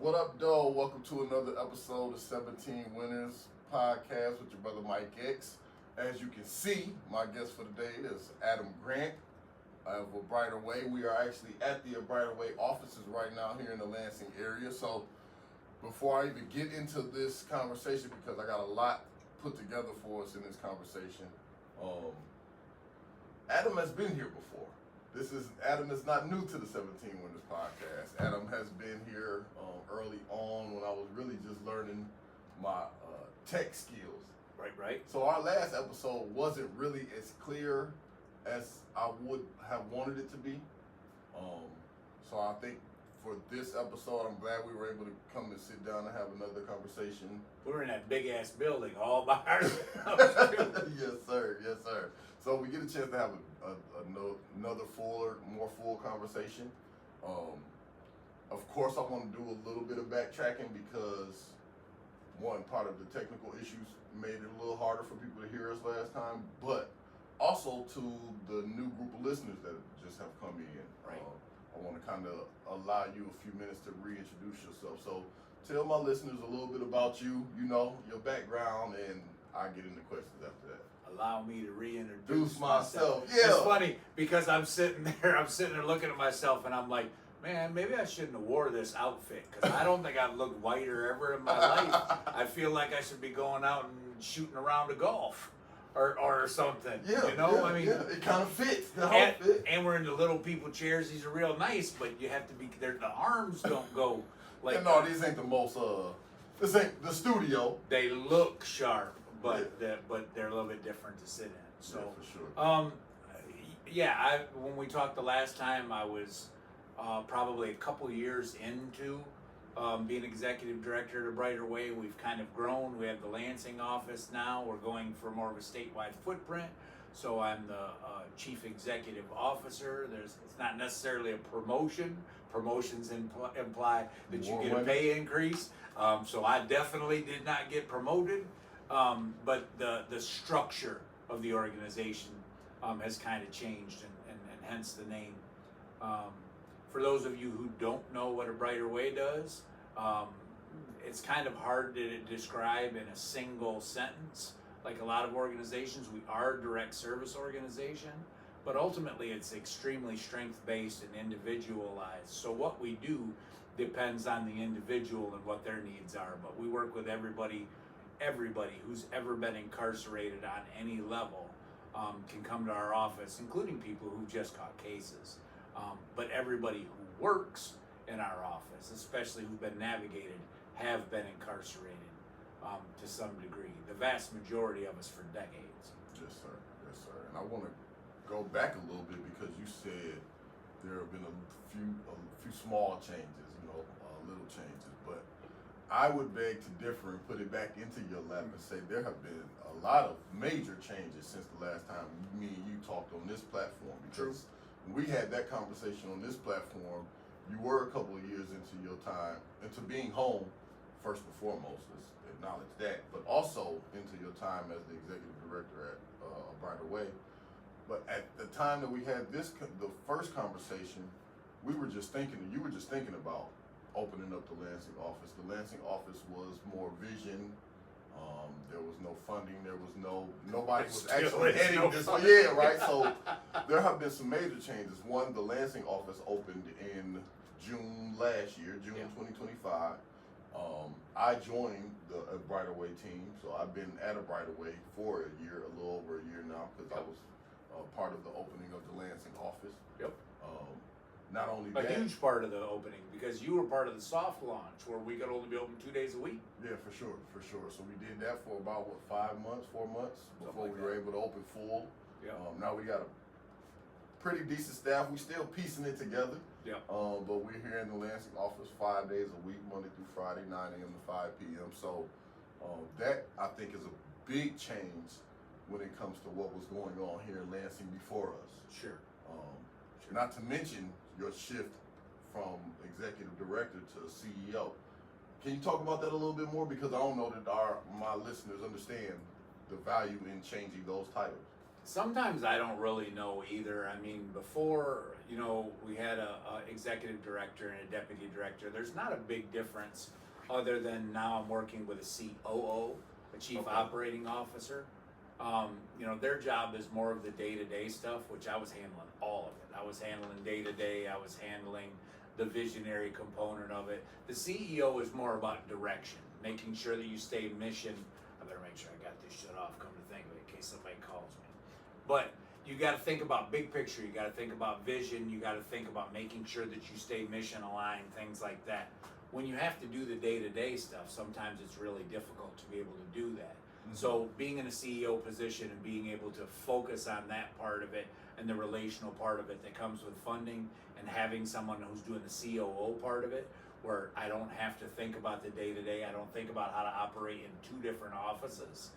What up, though? Welcome to another episode of 17 Winners Podcast with your brother Mike X. As you can see, my guest for today is Adam Grant of A Brighter Way. We are actually at the A Brighter Way offices right now here in the Lansing area. So before I even get into this conversation, because I got a lot put together for us in this conversation, Adam has been here before. Adam is not new to the 17 Winners Podcast. Adam has been here early on when I was really just learning my tech skills. Right. So our last episode wasn't really as clear as I would have wanted it to be. So I think for this episode, I'm glad we were able to come and sit down and have another conversation. We were in that big ass building all by ourselves. Yes, sir. So we get a chance to have another more full conversation. Of course, I want to do a little bit of backtracking because one part of the technical issues made it a little harder for people to hear us last time, but also to the new group of listeners that just have come in. Right. I want to kind of allow you a few minutes to reintroduce yourself. So tell my listeners a little bit about you, your background, and I get into questions after that. Allow me to reintroduce myself. Yeah. It's funny because I'm sitting there looking at myself and I'm like, man, maybe I shouldn't have wore this outfit because I don't think I've looked whiter ever in my life. I feel like I should be going out and shooting around a golf or something. Yeah, I mean, it kind of fits. The whole fit. And we're in the little people chairs. These are real nice, but you have to be there. The arms don't go like. Yeah, no, these ain't the most. This ain't the studio. They look sharp, but they're a little bit different to sit in. So yeah, for sure. When we talked the last time, I was probably a couple years into being executive director at A Brighter Way. We've kind of grown. We have the Lansing office now. We're going for more of a statewide footprint. So I'm the chief executive officer. It's not necessarily a promotion. Promotions imply that you get a pay increase. So I definitely did not get promoted. But the structure of the organization has kind of changed, and hence the name. For those of you who don't know what A Brighter Way does, it's kind of hard to describe in a single sentence. Like a lot of organizations, we are a direct service organization, but ultimately it's extremely strength-based and individualized. So what we do depends on the individual and what their needs are, but we work with everybody who's ever been incarcerated on any level can come to our office, including people who just caught cases. But everybody who works in our office, especially who've been navigated, have been incarcerated to some degree. The vast majority of us for decades. Yes, sir. And I want to go back a little bit because you said there have been a few small changes, little changes, but I would beg to differ and put it back into your lap and say there have been a lot of major changes since the last time me and you talked on this platform. Because when we had that conversation on this platform, you were a couple of years into your time, into being home, first and foremost, let's acknowledge that, but also into your time as the executive director at A Brighter Way. But at the time that we had the first conversation, you were just thinking about opening up the Lansing office. The Lansing office was more vision. There was no funding. There was nobody was actually heading this way. Yeah, right. So there have been some major changes. One, the Lansing office opened in June last year, June 2025. I joined the A Brighter Way team, so I've been at A Brighter Way for a little over a year now, because I was part of the opening of the Lansing office. Yep. Not only a huge part of the opening, because you were part of the soft launch where we could only be open 2 days a week. Yeah, for sure. So we did that for about 4 months before we were able to open full. Yeah. Now we got a pretty decent staff. We still piecing it together. Yeah. But we're here in the Lansing office 5 days a week, Monday through Friday, 9 a.m. to 5 p.m. So that I think is a big change when it comes to what was going on here in Lansing before us. Sure. Not to mention your shift from executive director to CEO. Can you talk about that a little bit more? Because I don't know that my listeners understand the value in changing those titles. Sometimes I don't really know either. I mean, before, we had a executive director and a deputy director. There's not a big difference other than now I'm working with a COO, a chief Okay. operating officer. Their job is more of the day-to-day stuff, which I was handling all of it. I was handling day-to-day. I was handling the visionary component of it. The CEO is more about direction, making sure that you stay mission. I better make sure I got this shut off, come to think of it, in case somebody calls me. But you got to think about big picture. You got to think about vision. You got to think about making sure that you stay mission aligned, things like that. When you have to do the day-to-day stuff, sometimes it's really difficult to be able to do that. Mhm. So being in a CEO position and being able to focus on that part of it and the relational part of it that comes with funding, and having someone who's doing the COO part of it, where I don't have to think about the day-to-day, I don't think about how to operate in two different offices,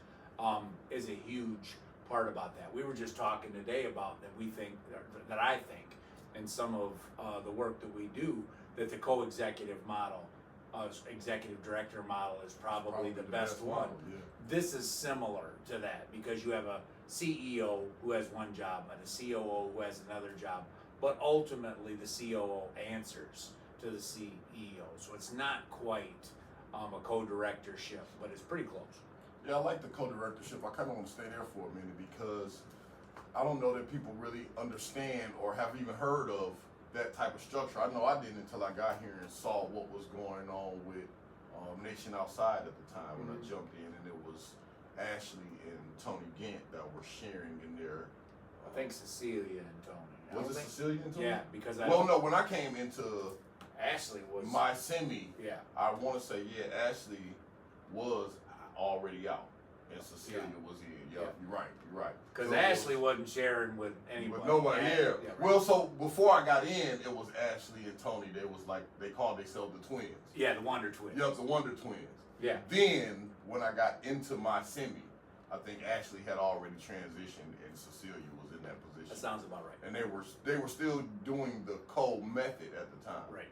is a huge part about that. We were just talking today about that that I think, in some of the work that we do, that the co-executive model, executive director model is probably the best one. model, yeah. This is similar to that because you have a CEO who has one job and a COO who has another job, but ultimately the COO answers to the CEO. So it's not quite a co-directorship, but it's pretty close. Yeah, I like the co-directorship. I kind of want to stay there for a minute because I don't know that people really understand or have even heard of that type of structure. I know I didn't until I got here and saw what was going on with Nation Outside at the time when I jumped in, and it was Ashley and Tony Gant that were sharing in their. I think Cecilia and Tony. Was it Cecilia and Tony? Yeah, because no, when I came into Ashley was my semi, yeah. I want to say, Ashley was already out, and Cecilia was in. Yeah, you're right. Because So Ashley wasn't sharing with anybody. with nobody, yeah. Right. Well, so before I got in, it was Ashley and Tony. They was like, they called themselves the twins. Yeah, the Wonder Twins. Yeah, the Wonder Twins. Yeah. Then, when I got into my semi, I think Ashley had already transitioned and Cecilia was in that position. That sounds about right. And they were still doing the cold method at the time. Right.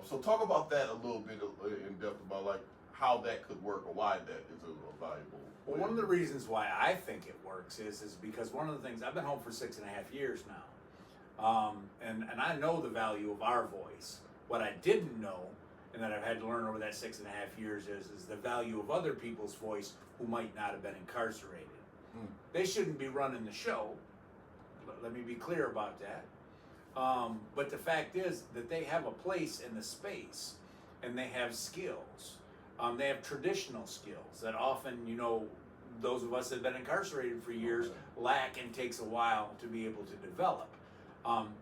So talk about that a little bit in depth about like how that could work or why that is a valuable. Well, one of the reasons why I think it works is because one of the things, I've been home for 6.5 years now, and I know the value of our voice. What I didn't know, and that I've had to learn over that 6.5 years, is the value of other people's voice who might not have been incarcerated. They shouldn't be running the show. Let me be clear about that. But the fact is that they have a place in the space, and they have skills. They have traditional skills that often, those of us that have been incarcerated for years lack and takes a while to be able to develop.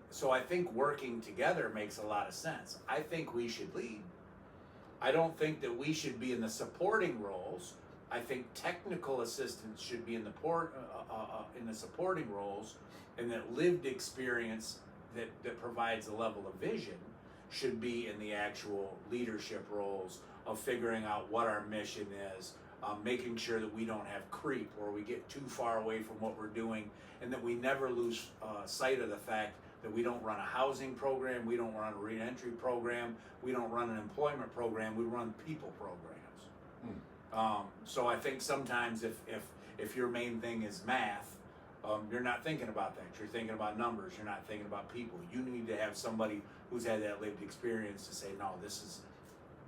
So I think working together makes a lot of sense. I think we should lead. I don't think that we should be in the supporting roles. I think technical assistants should be in the supporting roles, and that lived experience that provides a level of vision should be in the actual leadership roles of figuring out what our mission is, making sure that we don't have creep or we get too far away from what we're doing, and that we never lose sight of the fact that we don't run a housing program, we don't run a reentry program, we don't run an employment program, we run people programs. So I think sometimes if your main thing is math, you're not thinking about that. You're thinking about numbers. You're not thinking about people. You need to have somebody who's had that lived experience to say, no, this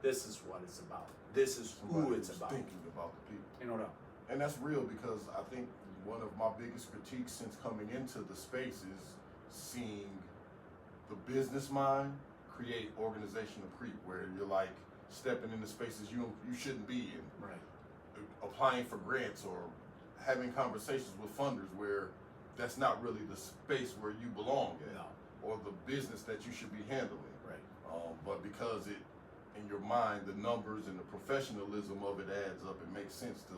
is what it's about. This is who it's about. Thinking about the people. You know what? And that's real because I think one of my biggest critiques since coming into the space is seeing the business mind create organizational creep, where you're like stepping into spaces you shouldn't be in. Right. Applying for grants or having conversations with funders where that's not really the space where you belong in, or the business that you should be handling. Right. But because in your mind, the numbers and the professionalism of it adds up, it makes sense to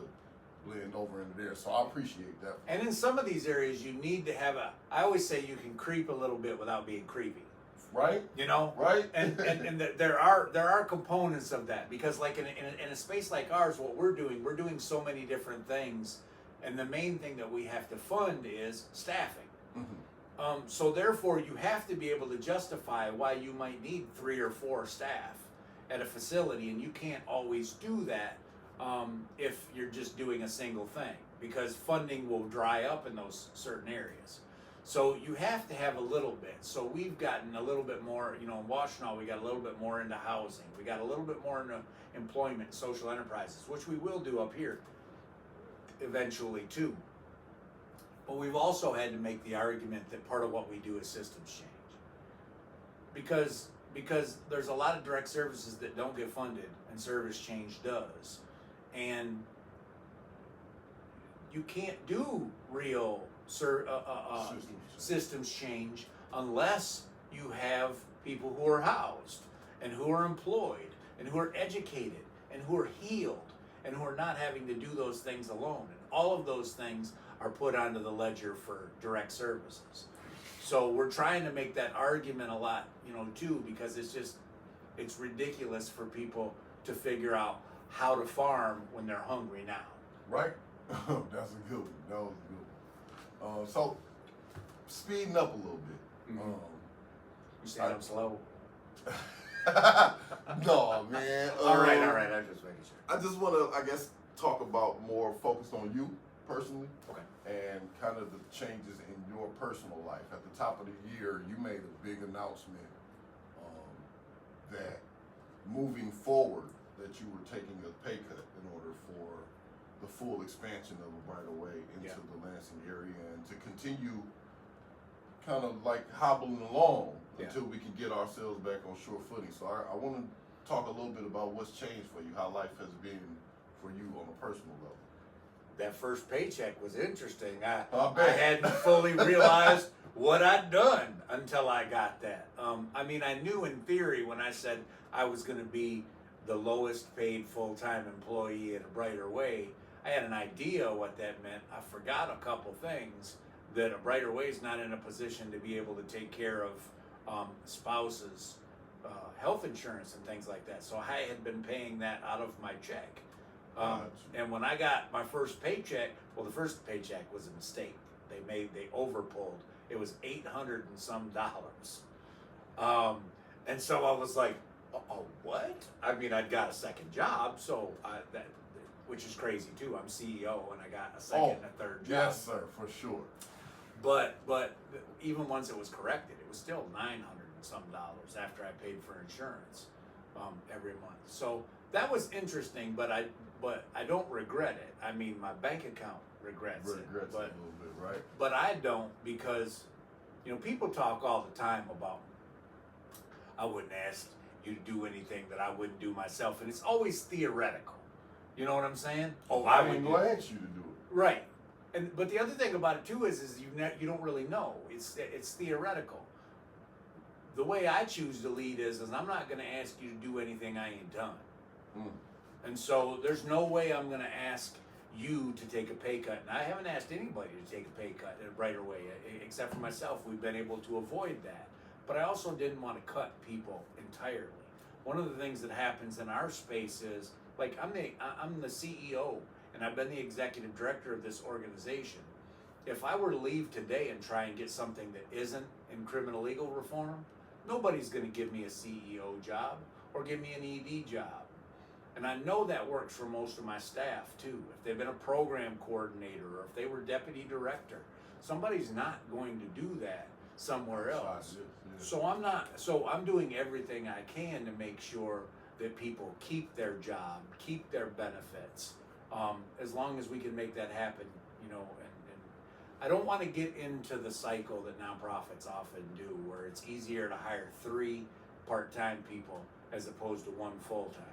blend over into there. So I appreciate that. And in some of these areas, you need to have I always say you can creep a little bit without being creepy. Right. Right. And there are components of that, because like in a space like ours, what we're doing so many different things, and the main thing that we have to fund is staffing. So therefore, you have to be able to justify why you might need 3 or 4 staff at a facility, and you can't always do that if you're just doing a single thing, because funding will dry up in those certain areas. So you have to have a little bit. So we've gotten a little bit more, in Washtenaw, we got a little bit more into housing. We got a little bit more into employment, social enterprises, which we will do up here eventually too. But we've also had to make the argument that part of what we do is systems change. Because there's a lot of direct services that don't get funded and service change does. And you can't do real systems change unless you have people who are housed and who are employed and who are educated and who are healed and who are not having to do those things alone. And all of those things are put onto the ledger for direct services. So we're trying to make that argument a lot, too, because it's ridiculous for people to figure out how to farm when they're hungry now. Right? That's a good one. That was a good one. So, speeding up a little bit. Mm-hmm. You saying I'm slow? No, man. All right. I'm just making sure. I just want to, talk about more focused on you personally. Okay. And kind of the changes in your personal life. At the top of the year, you made a big announcement that moving forward, that you were taking a pay cut in order for the full expansion of a right of way into the Lansing area, and to continue kind of like hobbling along until we can get ourselves back on sure footing. So I want to talk a little bit about what's changed for you, how life has been for you on a personal level. That first paycheck was interesting. I bet. hadn't fully realized what I'd done until I got that. I knew in theory when I said I was going to be the lowest paid full-time employee at a Brighter Way, I had an idea what that meant. I forgot a couple things, that a Brighter Way is not in a position to be able to take care of spouses' health insurance and things like that. So I had been paying that out of my check. And when I got my first paycheck, the first paycheck was a mistake. They overpulled. It was $800 and some. And so I was like, oh, what? I'd got a second job, which is crazy too. I'm CEO and I got a second and a third job. Yes, sir, for sure. But even once it was corrected, it was still $900 and some after I paid for insurance every month. So that was interesting, but I don't regret it. My bank account regrets it. Regrets it a little bit, right? But I don't, because people talk all the time about, I wouldn't ask you to do anything that I wouldn't do myself, and it's always theoretical. You know what I'm saying? I wouldn't ask you to do it. Right. But the other thing about it too is you don't really know. It's theoretical. The way I choose to lead is I'm not going to ask you to do anything I ain't done. And so there's no way I'm going to ask you to take a pay cut. And I haven't asked anybody to take a pay cut right away, except for myself. We've been able to avoid that. But I also didn't want to cut people entirely. One of the things that happens in our space is, like, I'm the CEO, and I've been the executive director of this organization. If I were to leave today and try and get something that isn't in criminal legal reform, nobody's going to give me a CEO job or give me an ED job. And I know that works for most of my staff too. If they've been a program coordinator or if they were deputy director, somebody's not going to do that somewhere else. So I'm doing everything I can to make sure that people keep their job, keep their benefits, as long as we can make that happen, and I don't want to get into the cycle that nonprofits often do, where it's easier to hire 3 part-time people as opposed to 1 full-time,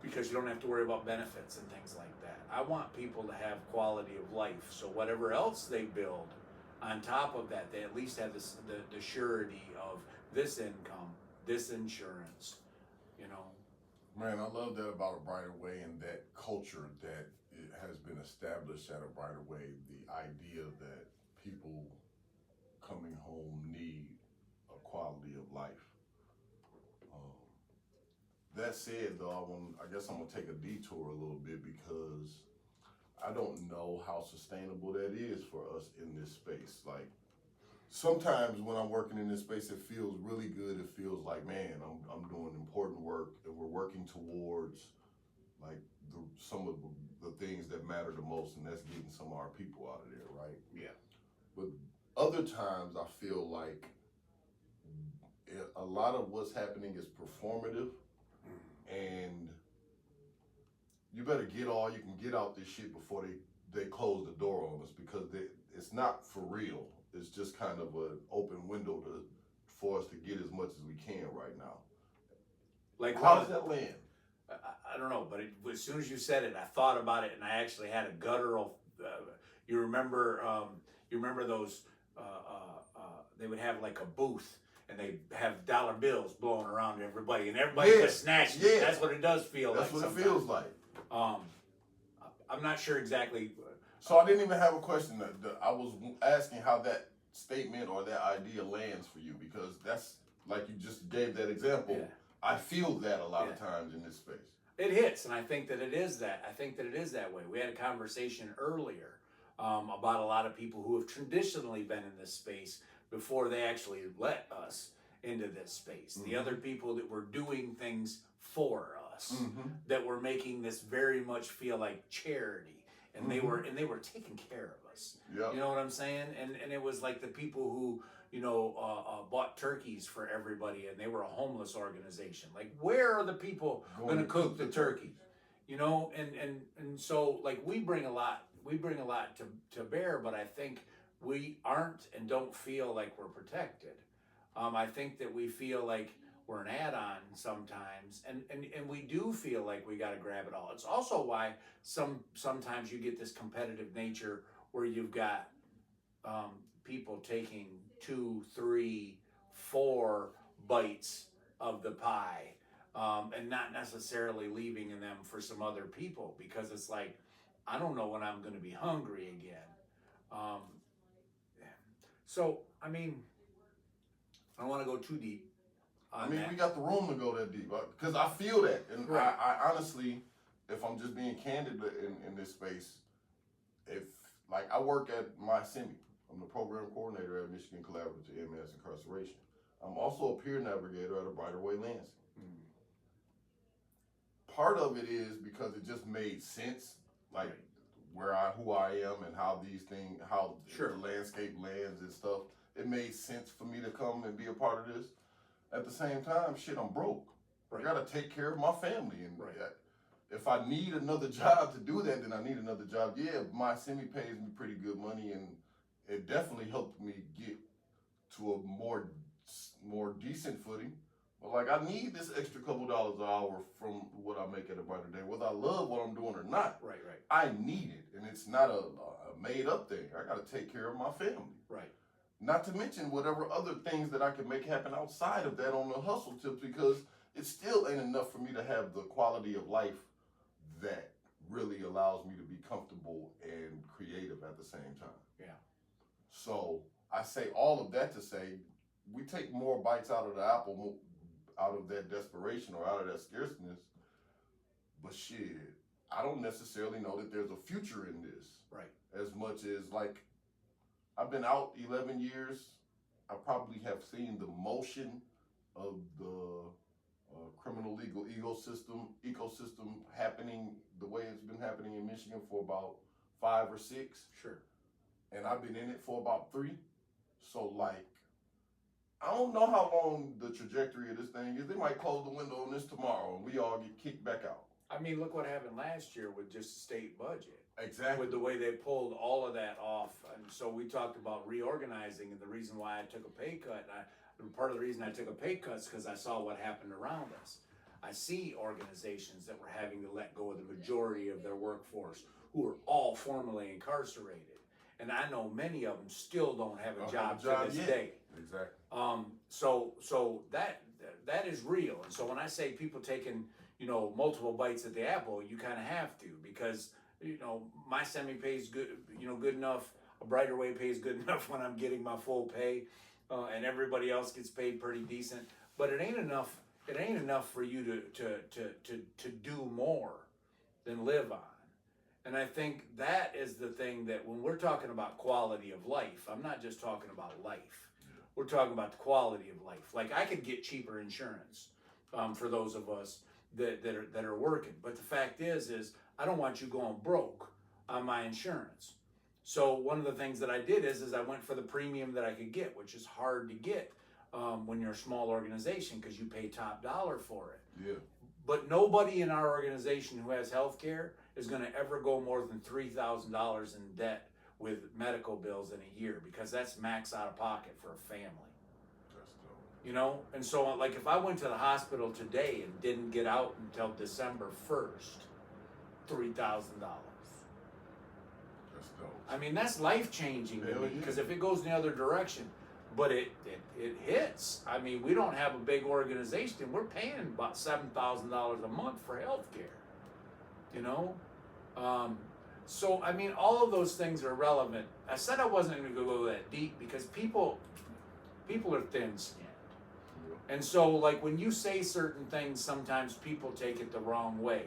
because you don't have to worry about benefits and things like that. I want people to have quality of life, so whatever else they build on top of that, they at least have the surety of this income, this insurance, Man, I love that about A Brighter Way, and that culture that it has been established at A Brighter Way. The idea that people coming home need a quality of life. That said, though, I guess I'm gonna take a detour a little bit, because I don't know how sustainable that is for us in this space. Like, sometimes when I'm working in this space, it feels really good. It feels like, man, I'm doing important work, and we're working towards like some of the things that matter the most, and that's getting some of our people out of there, right? Yeah. But other times I feel like a lot of what's happening is performative, and you better get all you can get out this shit before they close the door on us, because it's not for real. It's just kind of an open window for us to get as much as we can right now. Like, how does that land? I don't know, but as soon as you said it, I thought about it, and I actually had a guttural. You remember those? They would have like a booth, and they have dollar bills blowing around everybody, and everybody just snatching it. That's what it does feel like. That's what it feels like. I'm not sure exactly. So I didn't even have a question. I was asking how that statement or that idea lands for you, because that's like you just gave that example. Yeah. I feel that a lot of times in this space. It hits, and I think that it is that. I think that it is that way. We had a conversation earlier about a lot of people who have traditionally been in this space before they actually let us into this space. Mm-hmm. The other people that were doing things for us, mm-hmm. that were making this very much feel like charity, and mm-hmm. they were taking care of us. Yep. You know what I'm saying? And it was like the people who bought turkeys for everybody, and they were a homeless organization. Like, where are the people going to cook the turkey? And so like we bring a lot to bear, but I think we aren't and don't feel like we're protected. I think that we feel like we're an add-on sometimes, and we do feel like we got to grab it all. It's also why sometimes you get this competitive nature where you've got people taking 2, 3, 4 bites of the pie, and not necessarily leaving them for some other people, because it's like, I don't know when I'm going to be hungry again. So, I mean, I don't want to go too deep. We got the room to go that deep, because I feel that. And right. I honestly, if I'm just being candid in this space, I work at my semi. I'm the program coordinator at Michigan Collaborative to MS Incarceration. I'm also a peer navigator at a Brighter Way Lansing. Mm. Part of it is because it just made sense, like who I am and how these things, how the landscape lands and stuff. It made sense for me to come and be a part of this. At the same time, I'm broke. Right. I gotta take care of my family, and if I need another job to do that, then I need another job. Yeah, my semi pays me pretty good money, and it definitely helped me get to a more decent footing. But like, I need this extra couple dollars an hour from what I make at a Brighter Day, whether I love what I'm doing or not. Right. I need it, and it's not a made up thing. I got to take care of my family. Right. Not to mention whatever other things that I can make happen outside of that on the hustle tips, because it still ain't enough for me to have the quality of life that really allows me to be comfortable and creative at the same time. Yeah. So I say all of that to say, we take more bites out of the apple, out of that desperation or out of that scarceness. But shit, I don't necessarily know that there's a future in this. Right. As much as, like, I've been out 11 years. I probably have seen the motion of the criminal legal ecosystem happening the way it's been happening in Michigan for about 5 or 6. Sure. And I've been in it for about 3. So, like, I don't know how long the trajectory of this thing is. They might close the window on this tomorrow and we all get kicked back out. I mean, look what happened last year with just the state budget. Exactly. With the way they pulled all of that off. And so we talked about reorganizing, and the reason why I took a pay cut. Part of the reason I took a pay cut is because I saw what happened around us. I see organizations that were having to let go of the majority of their workforce, who are all formerly incarcerated. And I know many of them still don't have a job to this day. Exactly. So that is real. And so when I say people taking, multiple bites at the apple, you kind of have to, because, my semi pays good, good enough. A Brighter Way pays good enough when I'm getting my full pay, and everybody else gets paid pretty decent. But it ain't enough. It ain't enough for you to do more than live on. And I think that is the thing that when we're talking about quality of life, I'm not just talking about life. We're talking about the quality of life. Like, I could get cheaper insurance for those of us that are working. But the fact is I don't want you going broke on my insurance. So one of the things that I did is I went for the premium that I could get, which is hard to get when you're a small organization because you pay top dollar for it. Yeah. But nobody in our organization who has health care is going to ever go more than $3,000 in debt with medical bills in a year, because that's max out of pocket for a family. That's dope. You know? And so, like, if I went to the hospital today and didn't get out until December 1st, $3,000. That's dope. I mean, that's life-changing to Hell me, yeah. because if it goes in the other direction, but it hits. I mean, we don't have a big organization. We're paying about $7,000 a month for health care, you know? So, I mean, all of those things are relevant. I said I wasn't going to go that deep because people are thin-skinned. Yeah. And so, like, when you say certain things, sometimes people take it the wrong way,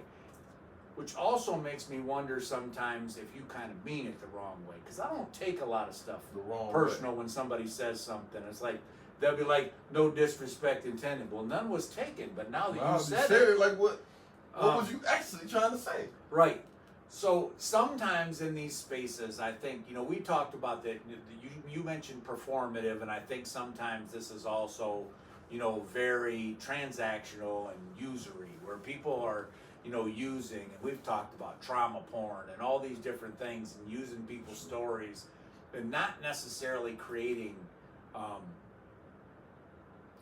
which also makes me wonder sometimes if you kind of mean it the wrong way, because I don't take a lot of stuff The wrong personal way. when somebody says something. It's like, they'll be like, no disrespect intended. Well, none was taken, but now that Wow, you said it, like what was you actually trying to say? right. So sometimes in these spaces, I think, you know, we talked about that. You mentioned performative, and I think sometimes this is also, you know, very transactional and usury, where people are, you know, using, and we've talked about trauma porn and all these different things, and using people's stories, and not necessarily creating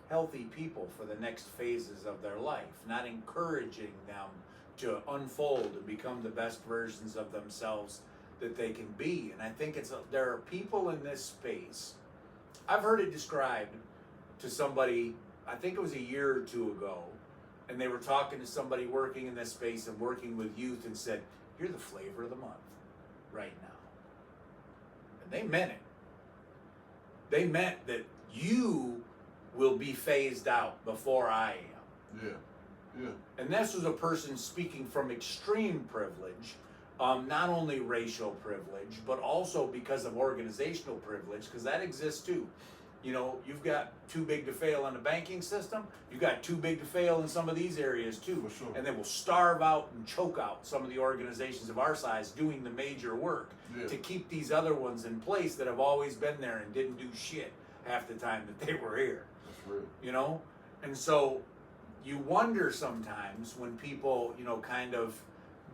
healthy people for the next phases of their life, not encouraging them to unfold and become the best versions of themselves that they can be. And I think there are people in this space. I've heard it described to somebody, I think it was a year or two ago, and they were talking to somebody working in this space and working with youth, and said, "You're the flavor of the month right now." And they meant it. They meant that you will be phased out before I am. Yeah. Yeah. And this was a person speaking from extreme privilege, not only racial privilege, but also because of organizational privilege, because that exists too. You know, you've got too big to fail in the banking system, you've got too big to fail in some of these areas too. For sure. And they will starve out and choke out some of the organizations of our size doing the major work Yeah. to keep these other ones in place that have always been there and didn't do shit half the time that they were here. That's real. You know? And so you wonder sometimes when people, you know, kind of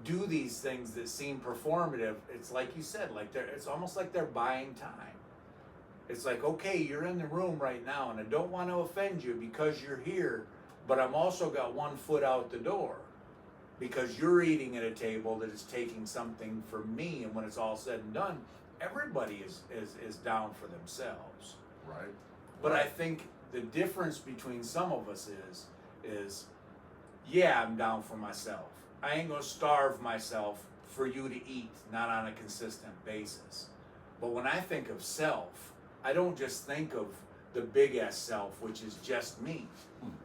do these things that seem performative. It's like you said, like it's almost like they're buying time. It's like, okay, you're in the room right now, and I don't want to offend you because you're here, but I'm also got one foot out the door because you're eating at a table that is taking something from me. And when it's all said and done, everybody is down for themselves. Right. But I think the difference between some of us is, yeah, I'm down for myself. I ain't gonna starve myself for you to eat, not on a consistent basis. But when I think of self, I don't just think of the big ass self, which is just me.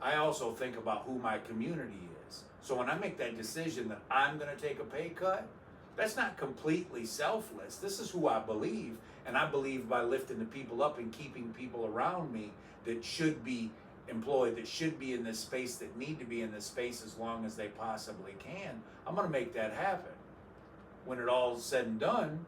I also think about who my community is. So when I make that decision that I'm gonna take a pay cut, that's not completely selfless. This is who I believe, and I believe by lifting the people up and keeping people around me that should be employed, that should be in this space, that need to be in this space as long as they possibly can. I'm going to make that happen. When it all is said and done,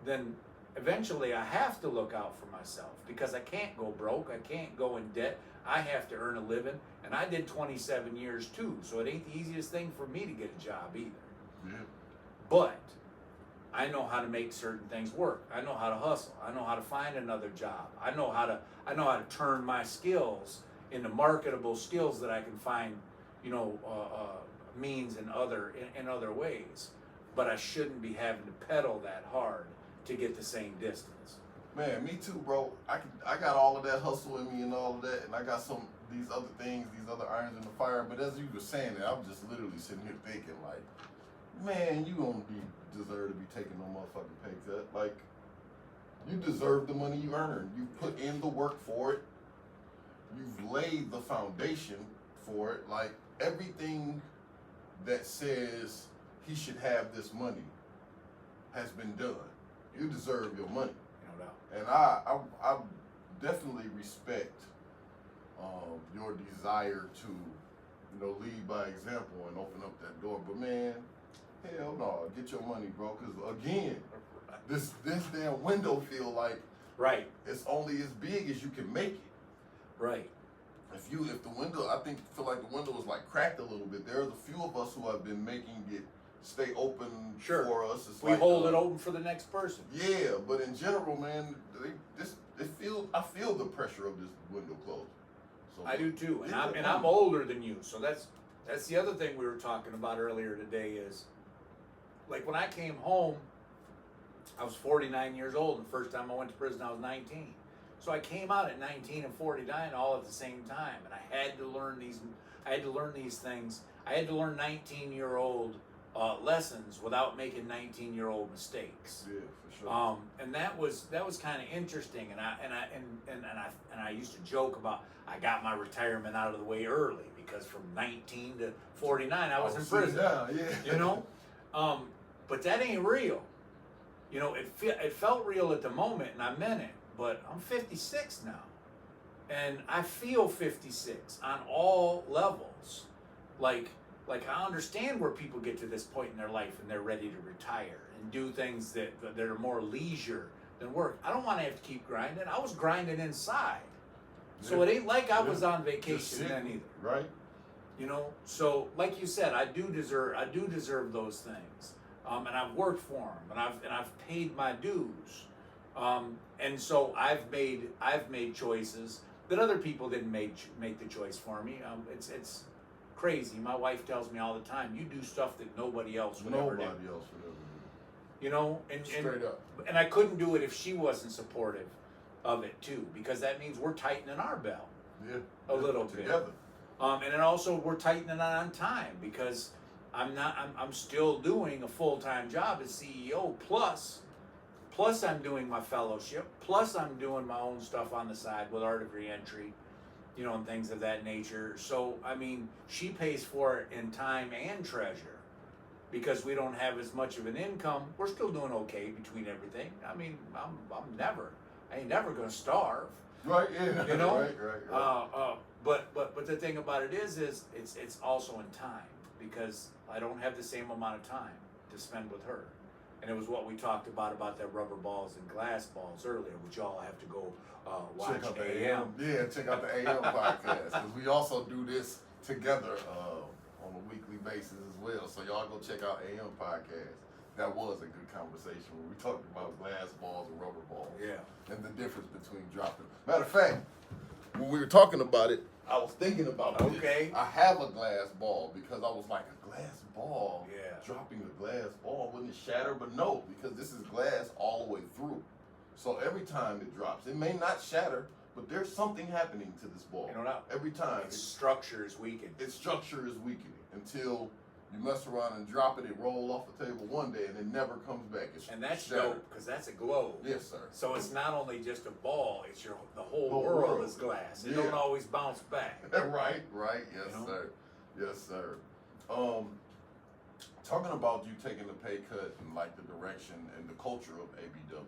then eventually I have to look out for myself, because I can't go broke. I can't go in debt. I have to earn a living, and I did 27 years too, so it ain't the easiest thing for me to get a job either. Yeah. But I know how to make certain things work. I know how to hustle. I know how to find another job. I know how to turn my skills into marketable skills that I can find, you know, means in other ways. But I shouldn't be having to pedal that hard to get the same distance. Man, me too, bro. I got all of that hustle in me and all of that, and I got these other things, these other irons in the fire. But as you were saying that, I'm just literally sitting here thinking, like, man, you don't deserve to be taking no motherfucking pay cut. Like, you deserve the money you earn. You put in the work for it. You've laid the foundation for it. Like, everything that says he should have this money has been done. You deserve your money. No doubt. And I definitely respect your desire to lead by example and open up that door. But man, hell no, get your money, bro. Because again, this damn window feel like Right. it's only as big as you can make it. Right. If the window, I feel like the window is like cracked a little bit. There's a few of us who have been making it stay open Sure. for us. It's We like, hold it open for the next person. Yeah, but in general, man, I feel the pressure of this window closing. So I do too, and get I'm older than you, so that's the other thing we were talking about earlier today is, like when I came home, I was 49 years old. The first time I went to prison, I was 19. So I came out at 19 and 49 all at the same time, and I had to learn these things. I had to learn 19-year-old lessons without making 19-year-old mistakes. Yeah, for sure. And that was kind of interesting, and I used to joke about I got my retirement out of the way early because from 19 to 49 I was in prison. Yeah. But that ain't real. It felt real at the moment, and I meant it. But I'm 56 now, and I feel 56 on all levels. Like I understand where people get to this point in their life and they're ready to retire and do things that are more leisure than work. I don't want to have to keep grinding. I was grinding inside, so it ain't like I was on vacation then either. Right. So like you said, I do deserve those things, and I've worked for them, and I've paid my dues. And so I've made choices that other people didn't make the choice for me. It's crazy. My wife tells me all the time, you do stuff that nobody else would ever do. And Straight up. And I couldn't do it if she wasn't supportive of it too, because that means we're tightening our belt a little bit. Together. And then also we're tightening on time because I'm still doing a full-time job as CEO Plus, I'm doing my fellowship. Plus, I'm doing my own stuff on the side with Art of Reentry, and things of that nature. So, I mean, she pays for it in time and treasure because we don't have as much of an income. We're still doing okay between everything. I mean, I ain't never gonna starve. Right. Yeah. Right. But the thing about it is it's also in time because I don't have the same amount of time to spend with her. And it was what we talked about that rubber balls and glass balls earlier, which y'all have to go watch check out the AM. Yeah, check out the AM podcast because we also do this together on a weekly basis as well. So y'all go check out AM podcast. That was a good conversation where we talked about glass balls and rubber balls. Yeah. And the difference between dropping. Matter of fact, when we were talking about it, I was thinking about this. Okay. I have a glass ball because I was like, a glass ball? Yeah. Dropping a glass ball, wouldn't it shatter? But no, because this is glass all the way through. So every time it drops, it may not shatter, but there's something happening to this ball. Every time. Its structure is weakened. Its structure is weakening until you mess around and drop it, it roll off the table one day and it never comes back. And that's dope because that's a globe. Yes, sir. So it's not only just a ball; it's the whole world is glass. It don't always bounce back. Right. Yes, sir. Yes, sir. Talking about you taking the pay cut and like the direction and the culture of ABW,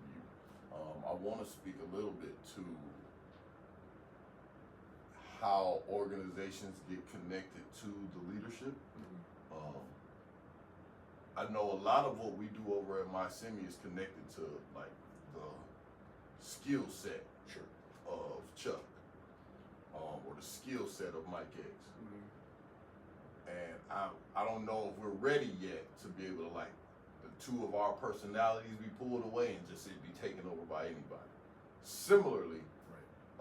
I want to speak a little bit to how organizations get connected to the leadership. I know a lot of what we do over at My Semi is connected to like the skill set of Chuck, or the skill set of Mike X. And I don't know if we're ready yet to be able to like the two of our personalities be pulled away and just it be taken over by anybody. Similarly,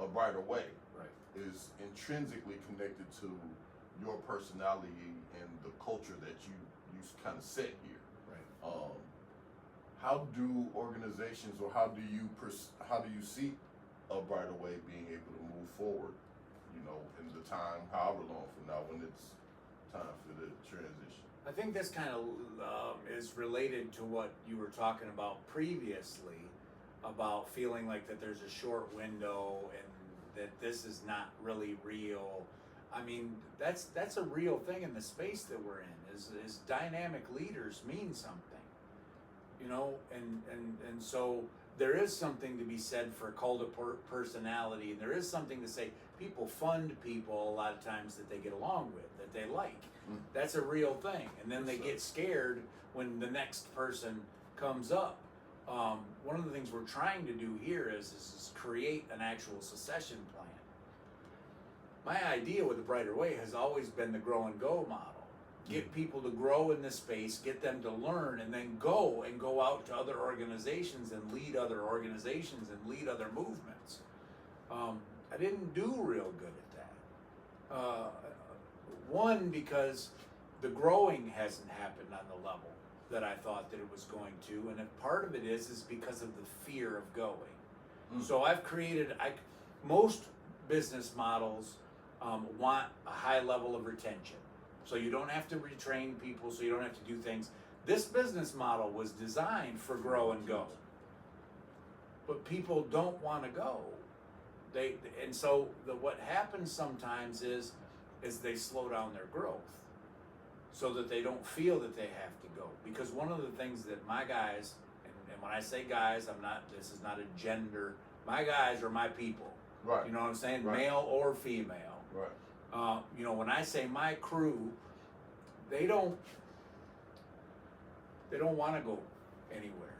A Brighter Way is intrinsically connected to your personality and the culture that you kind of set here. How do organizations, or how do you see A Brighter Way being able to move forward? In the time, however long from now, when it's time for the transition. I think this kind of is related to what you were talking about previously, about feeling like that there's a short window and that this is not really real. I mean, that's a real thing in the space that we're in. Is dynamic leaders mean something, and so there is something to be said for cult of personality, and there is something to say people fund people a lot of times that they get along with, that they like. Mm. That's a real thing. And then they Yes, get scared when the next person comes up. One of the things we're trying to do here is create an actual succession plan. My idea with the Brighter Way has always been the grow and go model. Get people to grow in this space, get them to learn, and then go out to other organizations and lead other organizations and lead other movements. I didn't do real good at that. One, because the growing hasn't happened on the level that I thought that it was going to, and if part of it is because of the fear of going. So I've created, most business models want a high level of retention. So you don't have to retrain people, so you don't have to do things. This business model was designed for grow and go. But people don't want to go. So what happens sometimes is they slow down their growth so that they don't feel that they have to go. Because one of the things that my guys, and when I say guys, this is not a gender, my guys are my people. Right. You know what I'm saying? Right. Male or female. Right. When I say my crew, they don't want to go anywhere.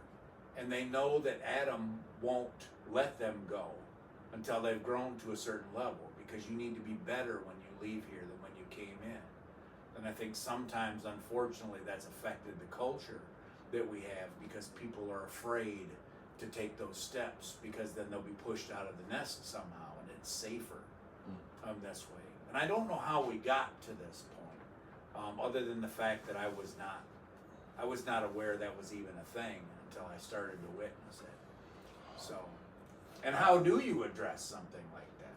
And they know that Adam won't let them go until they've grown to a certain level, because you need to be better when you leave here than when you came in. And I think sometimes, unfortunately, that's affected the culture that we have, because people are afraid to take those steps, because then they'll be pushed out of the nest somehow, and it's safer this way. And I don't know how we got to this point, other than the fact that I was not aware that was even a thing until I started to witness it. So, and how do you address something like that?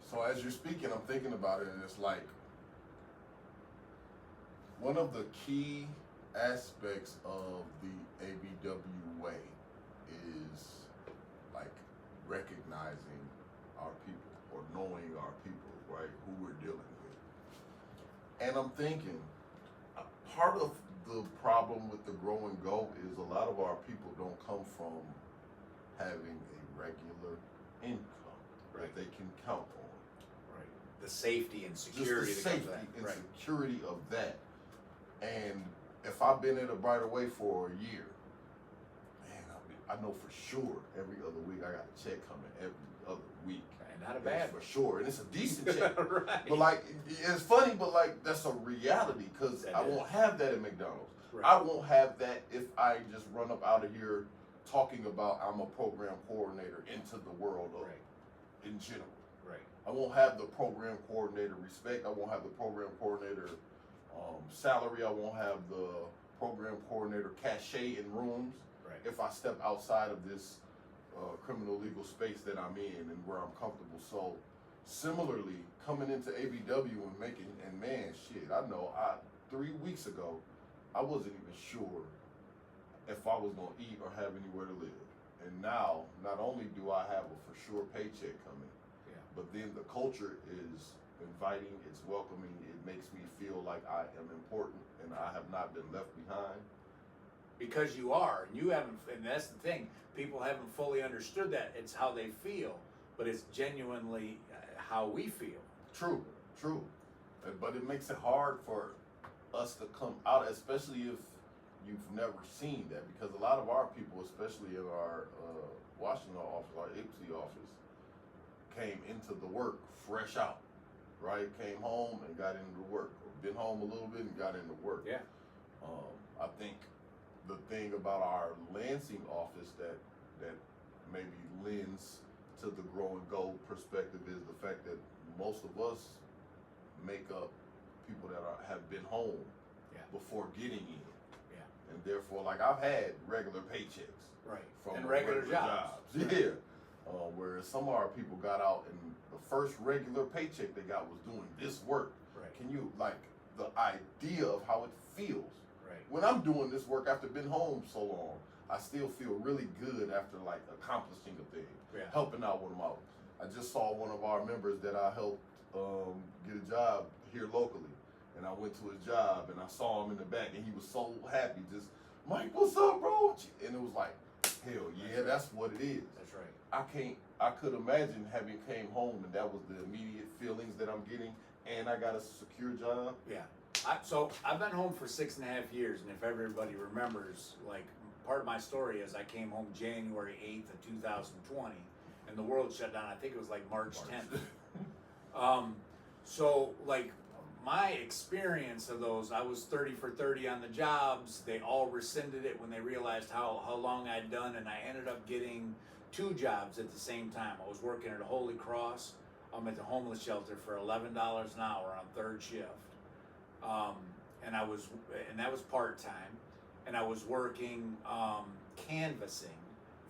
So as you're speaking, I'm thinking about it, and it's like one of the key aspects of the ABW way is like recognizing our people, or knowing our people, right? Who we're dealing with. And I'm thinking, part of the problem with the grow and go is a lot of our people don't come from having a regular income that they can count on. Right. The safety and security. Just the safety and security of that. And if I've been in a Brighter Way for a year, man, I know for sure every other week I got a check coming every other week. And not a bad for sure, and it's a decent check. Right. But like, it's funny, but like that's a reality, because I won't have that at McDonald's. Right. I won't have that if I just run up out of here talking about I'm a program coordinator into the world of in general. Right. I won't have the program coordinator respect. I won't have the program coordinator salary. I won't have the program coordinator cachet in rooms. Right. If I step outside of this criminal legal space that I'm in and where I'm comfortable. So similarly, coming into ABW and making, and man, shit, I know 3 weeks ago, I wasn't even sure if I was gonna eat or have anywhere to live. And now, not only do I have a for sure paycheck coming, but then the culture is inviting, it's welcoming, it makes me feel like I am important and I have not been left behind. Because you are, and you haven't, and that's the thing, people haven't fully understood that. It's how they feel, but it's genuinely how we feel. True. But it makes it hard for us to come out, especially if you've never seen that, because a lot of our people, especially in our Washington office, our Ipsy office, came into the work fresh out, right? Came home and got into work, or been home a little bit and got into work. Yeah. I think the thing about our Lansing office that maybe lends to the grow and go perspective is the fact that most of us make up people that have been home before getting in. Yeah. And therefore, like, I've had regular paychecks. Right. From And regular jobs. Yeah. Whereas some of our people got out and the first regular paycheck they got was doing this work. Right. Can you, like, the idea of how it feels? Right. When I'm doing this work after being home so long, I still feel really good after, like, accomplishing a thing. Yeah. Helping out one of my, I just saw one of our members that I helped get a job here locally. And I went to his job and I saw him in the back and he was so happy, just, Mike, what's up, bro? And it was like, hell. Yeah, that's what it is. That's right. I could imagine having came home and that was the immediate feelings that I'm getting, and I got a secure job. Yeah. So I've been home for 6.5 years, and if everybody remembers, like, part of my story is I came home January 8th of 2020, and the world shut down. I think it was like March 10th. So like my experience of those, I was 30 for 30 on the jobs. They all rescinded it when they realized how long I'd done, and I ended up getting 2 jobs at the same time. I was working at a Holy Cross at the homeless shelter for $11 an hour on 3rd shift. And that was part-time, and I was working canvassing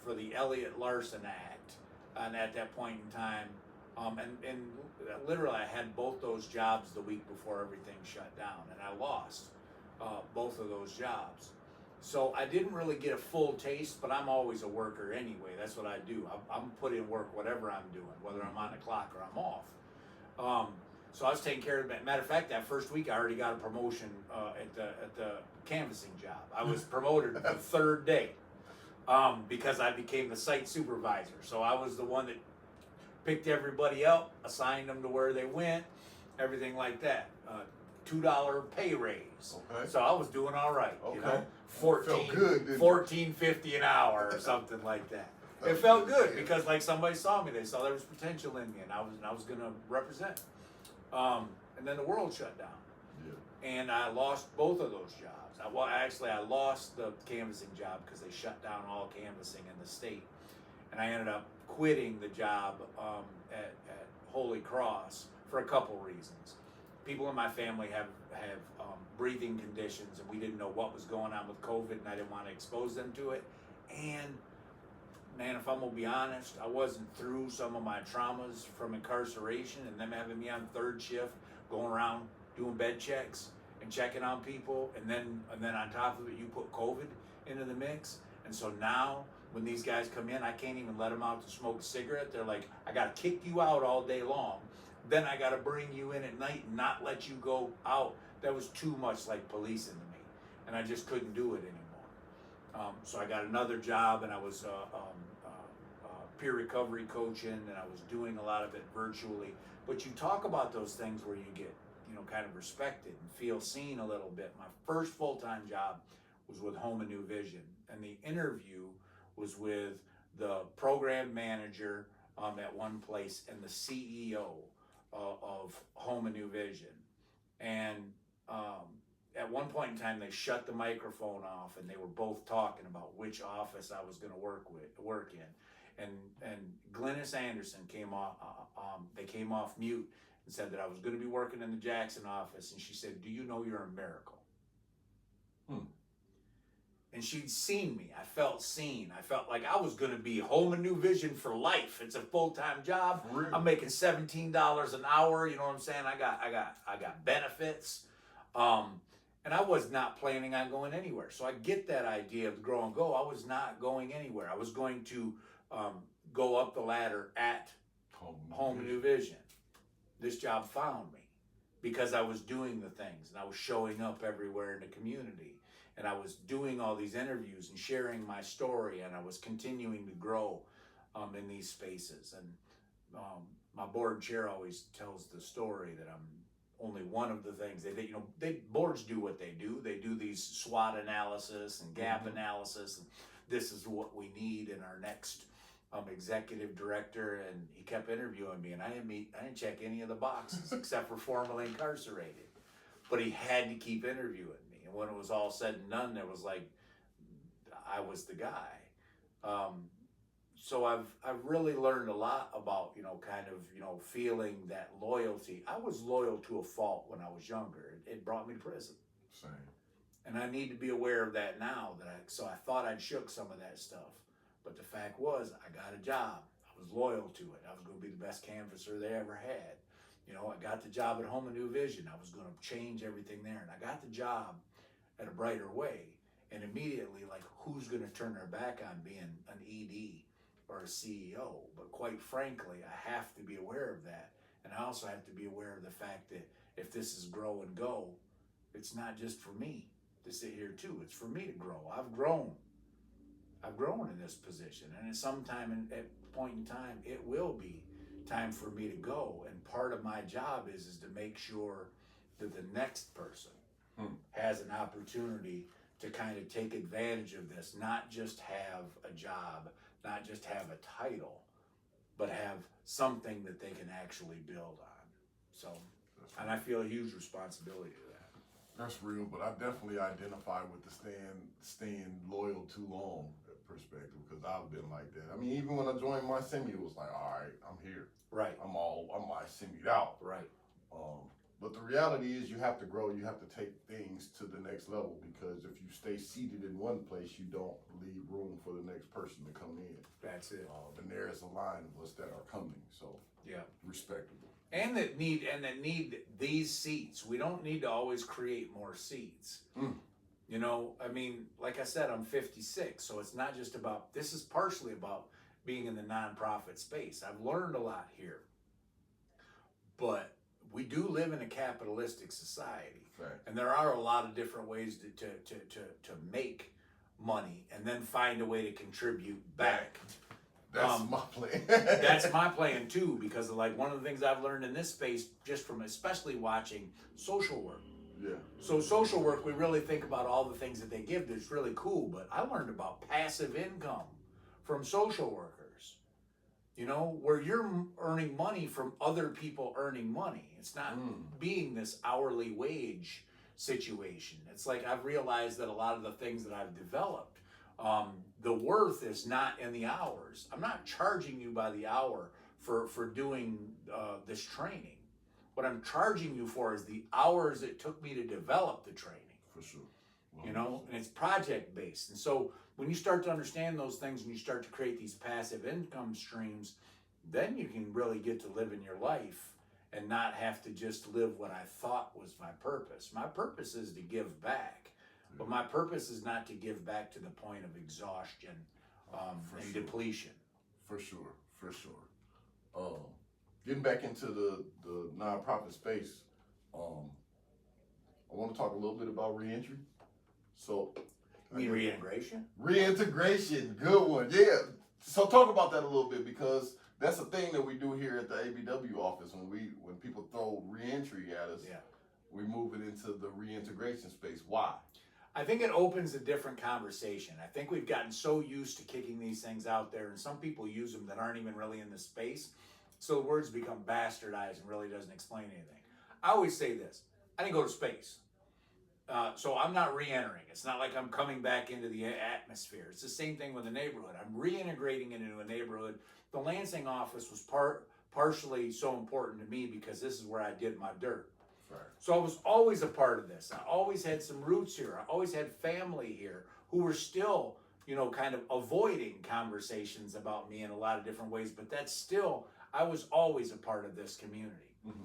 for the Elliott Larson Act, and at that point in time, and literally I had both those jobs the week before everything shut down, and I lost both of those jobs. So I didn't really get a full taste, but I'm always a worker anyway. That's what I do. I'm put in work whatever I'm doing, whether I'm on the clock or I'm off. So I was taking care of it. Matter of fact, that first week I already got a promotion at the canvassing job. I was promoted the 3rd day because I became the site supervisor. So I was the one that picked everybody up, assigned them to where they went, everything like that. $2 pay raise. Okay. So I was doing all right. Okay. You know, Felt good, didn't $14.50 an hour or something like that. It felt good because like somebody saw me, they saw there was potential in me, and I was going to represent. And then the world shut down, and I lost both of those jobs. I lost the canvassing job because they shut down all canvassing in the state, and I ended up quitting the job at Holy Cross for a couple reasons. People in my family have breathing conditions, and we didn't know what was going on with COVID, and I didn't want to expose them to it. And man, if I'm gonna be honest, I wasn't through some of my traumas from incarceration and them having me on 3rd shift, going around doing bed checks and checking on people, and then on top of it, you put COVID into the mix. And so now, when these guys come in, I can't even let them out to smoke a cigarette. They're like, I gotta kick you out all day long, then I gotta bring you in at night and not let you go out. That was too much like policing to me, and I just couldn't do it anymore. So I got another job, and I was peer recovery coaching, and I was doing a lot of it virtually. But you talk about those things where you get, kind of respected and feel seen a little bit. My first full-time job was with Home and New Vision, and the interview was with the program manager at one place and the CEO of Home and New Vision. And at one point in time, they shut the microphone off, and they were both talking about which office I was going to work in. And Glennis Anderson came off. They came off mute and said that I was going to be working in the Jackson office, and she said, "Do you know you're a miracle?" And she'd seen me. I felt seen. I felt like I was going to be Home and New Vision for life. It's a full-time job. Really? I'm making $17 an hour. You know what I'm saying? I got benefits. And I was not planning on going anywhere. So I get that idea of the grow and go. I was not going anywhere. I was going to go up the ladder at Home and New Vision. This job found me because I was doing the things, and I was showing up everywhere in the community, and I was doing all these interviews and sharing my story, and I was continuing to grow in these spaces. And my board chair always tells the story that I'm only one of the things boards do what they do. They do these SWOT analysis and gap analysis, and this is what we need in our next executive director. And he kept interviewing me, and I didn't check any of the boxes except for formerly incarcerated, but he had to keep interviewing me. And when it was all said and done, there was like, I was the guy. So I've really learned a lot about, feeling that loyalty. I was loyal to a fault when I was younger. It brought me to prison. Same. And I need to be aware of that now. So I thought I'd shook some of that stuff. But the fact was, I got a job. I was loyal to it. I was going to be the best canvasser they ever had. I got the job at Home and New Vision. I was going to change everything there. And I got the job at a Brighter Way. And immediately, like, who's going to turn their back on being an ED or a CEO? But quite frankly, I have to be aware of that. And I also have to be aware of the fact that if this is grow and go, it's not just for me to sit here too. It's for me to grow. I've grown. I've grown in this position, and at some time, at point in time, it will be time for me to go. And part of my job is to make sure that the next person has an opportunity to kind of take advantage of this, not just have a job, not just have a title, but have something that they can actually build on. So, and I feel a huge responsibility to that. That's real, but I definitely identify with the staying loyal too long perspective, because I've been like that. I mean, even when I joined my semi, it was like, all right, I'm here. Right. I'm my semied out. Right. But the reality is you have to grow, you have to take things to the next level, because if you stay seated in one place, you don't leave room for the next person to come in. That's it. And there's a line of us that are coming, so yeah, respectable. And that need these seats. We don't need to always create more seats. You know, I mean, like I said, I'm 56, so it's not just about, this is partially about being in the nonprofit space. I've learned a lot here, but we do live in a capitalistic society. Right. And there are a lot of different ways to make money and then find a way to contribute back. That's my plan. That's my plan too, because like one of the things I've learned in this space, just from especially watching social work. Yeah. So social work, we really think about all the things that they give that's really cool, but I learned about passive income from social workers. You know, where you're earning money from other people earning money. It's not being this hourly wage situation. It's like I've realized that a lot of the things that I've developed, the worth is not in the hours. I'm not charging you by the hour for doing this training. What I'm charging you for is the hours it took me to develop the training. For sure. You know, and it's project based. And so when you start to understand those things and you start to create these passive income streams, then you can really get to live in your life and not have to just live what I thought was my purpose. My purpose is to give back, but my purpose is not to give back to the point of exhaustion and depletion. For sure, for sure. Getting back into the nonprofit space, I want to talk a little bit about reentry. So, You mean reintegration? Reintegration, good one, yeah. So talk about that a little bit, because that's a thing that we do here at the ABW office. When people throw reentry at us, we move it into the reintegration space. Why? I think it opens a different conversation. I think we've gotten so used to kicking these things out there, and some people use them that aren't even really in the space. So the words become bastardized and really doesn't explain anything. I always say this: I didn't go to space. So I'm not re-entering. It's not like I'm coming back into the atmosphere. It's the same thing with the neighborhood. I'm reintegrating into a neighborhood. The Lansing office was partially so important to me because this is where I did my dirt. Right. So I was always a part of this. I always had some roots here. I always had family here who were still, you know, kind of avoiding conversations about me in a lot of different ways. But that's still, I was always a part of this community. Mm-hmm.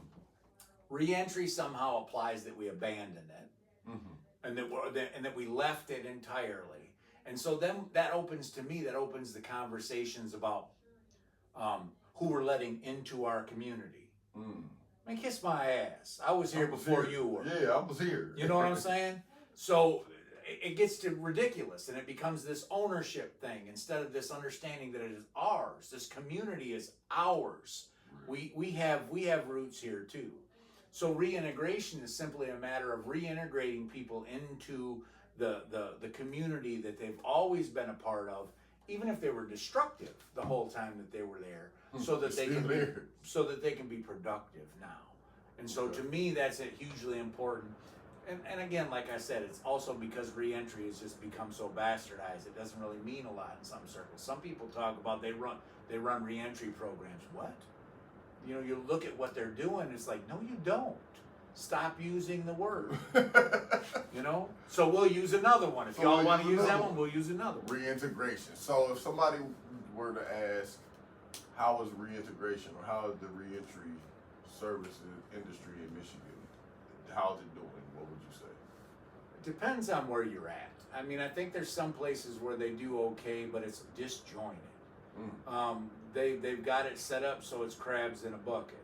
Reentry somehow applies that we abandoned it. Mm-hmm. And that we left it entirely. And so then that opens the conversations about who we're letting into our community. I mean, kiss my ass. I was here before you were. Yeah, I was here. You know what I'm saying? So it gets to ridiculous, and it becomes this ownership thing instead of this understanding that it is ours. This community is ours. Right. We have roots here too. So reintegration is simply a matter of reintegrating people into the community that they've always been a part of, even if they were destructive the whole time that they were there, so that they can be productive now. And so to me, that's hugely important. And again, like I said, it's also because reentry has just become so bastardized. It doesn't really mean a lot in some circles. Some people talk about they run reentry programs. What? You know, you look at what they're doing, it's like, no, you don't. Stop using the word. You know? So we'll use another one. If y'all want to use that one, we'll use another one. Reintegration. So if somebody were to ask, how is reintegration, or how is the reentry services industry in Michigan, how's it doing? What would you say? It depends on where you're at. I mean, I think there's some places where they do okay, but it's disjointed. They've got it set up so it's crabs in a bucket.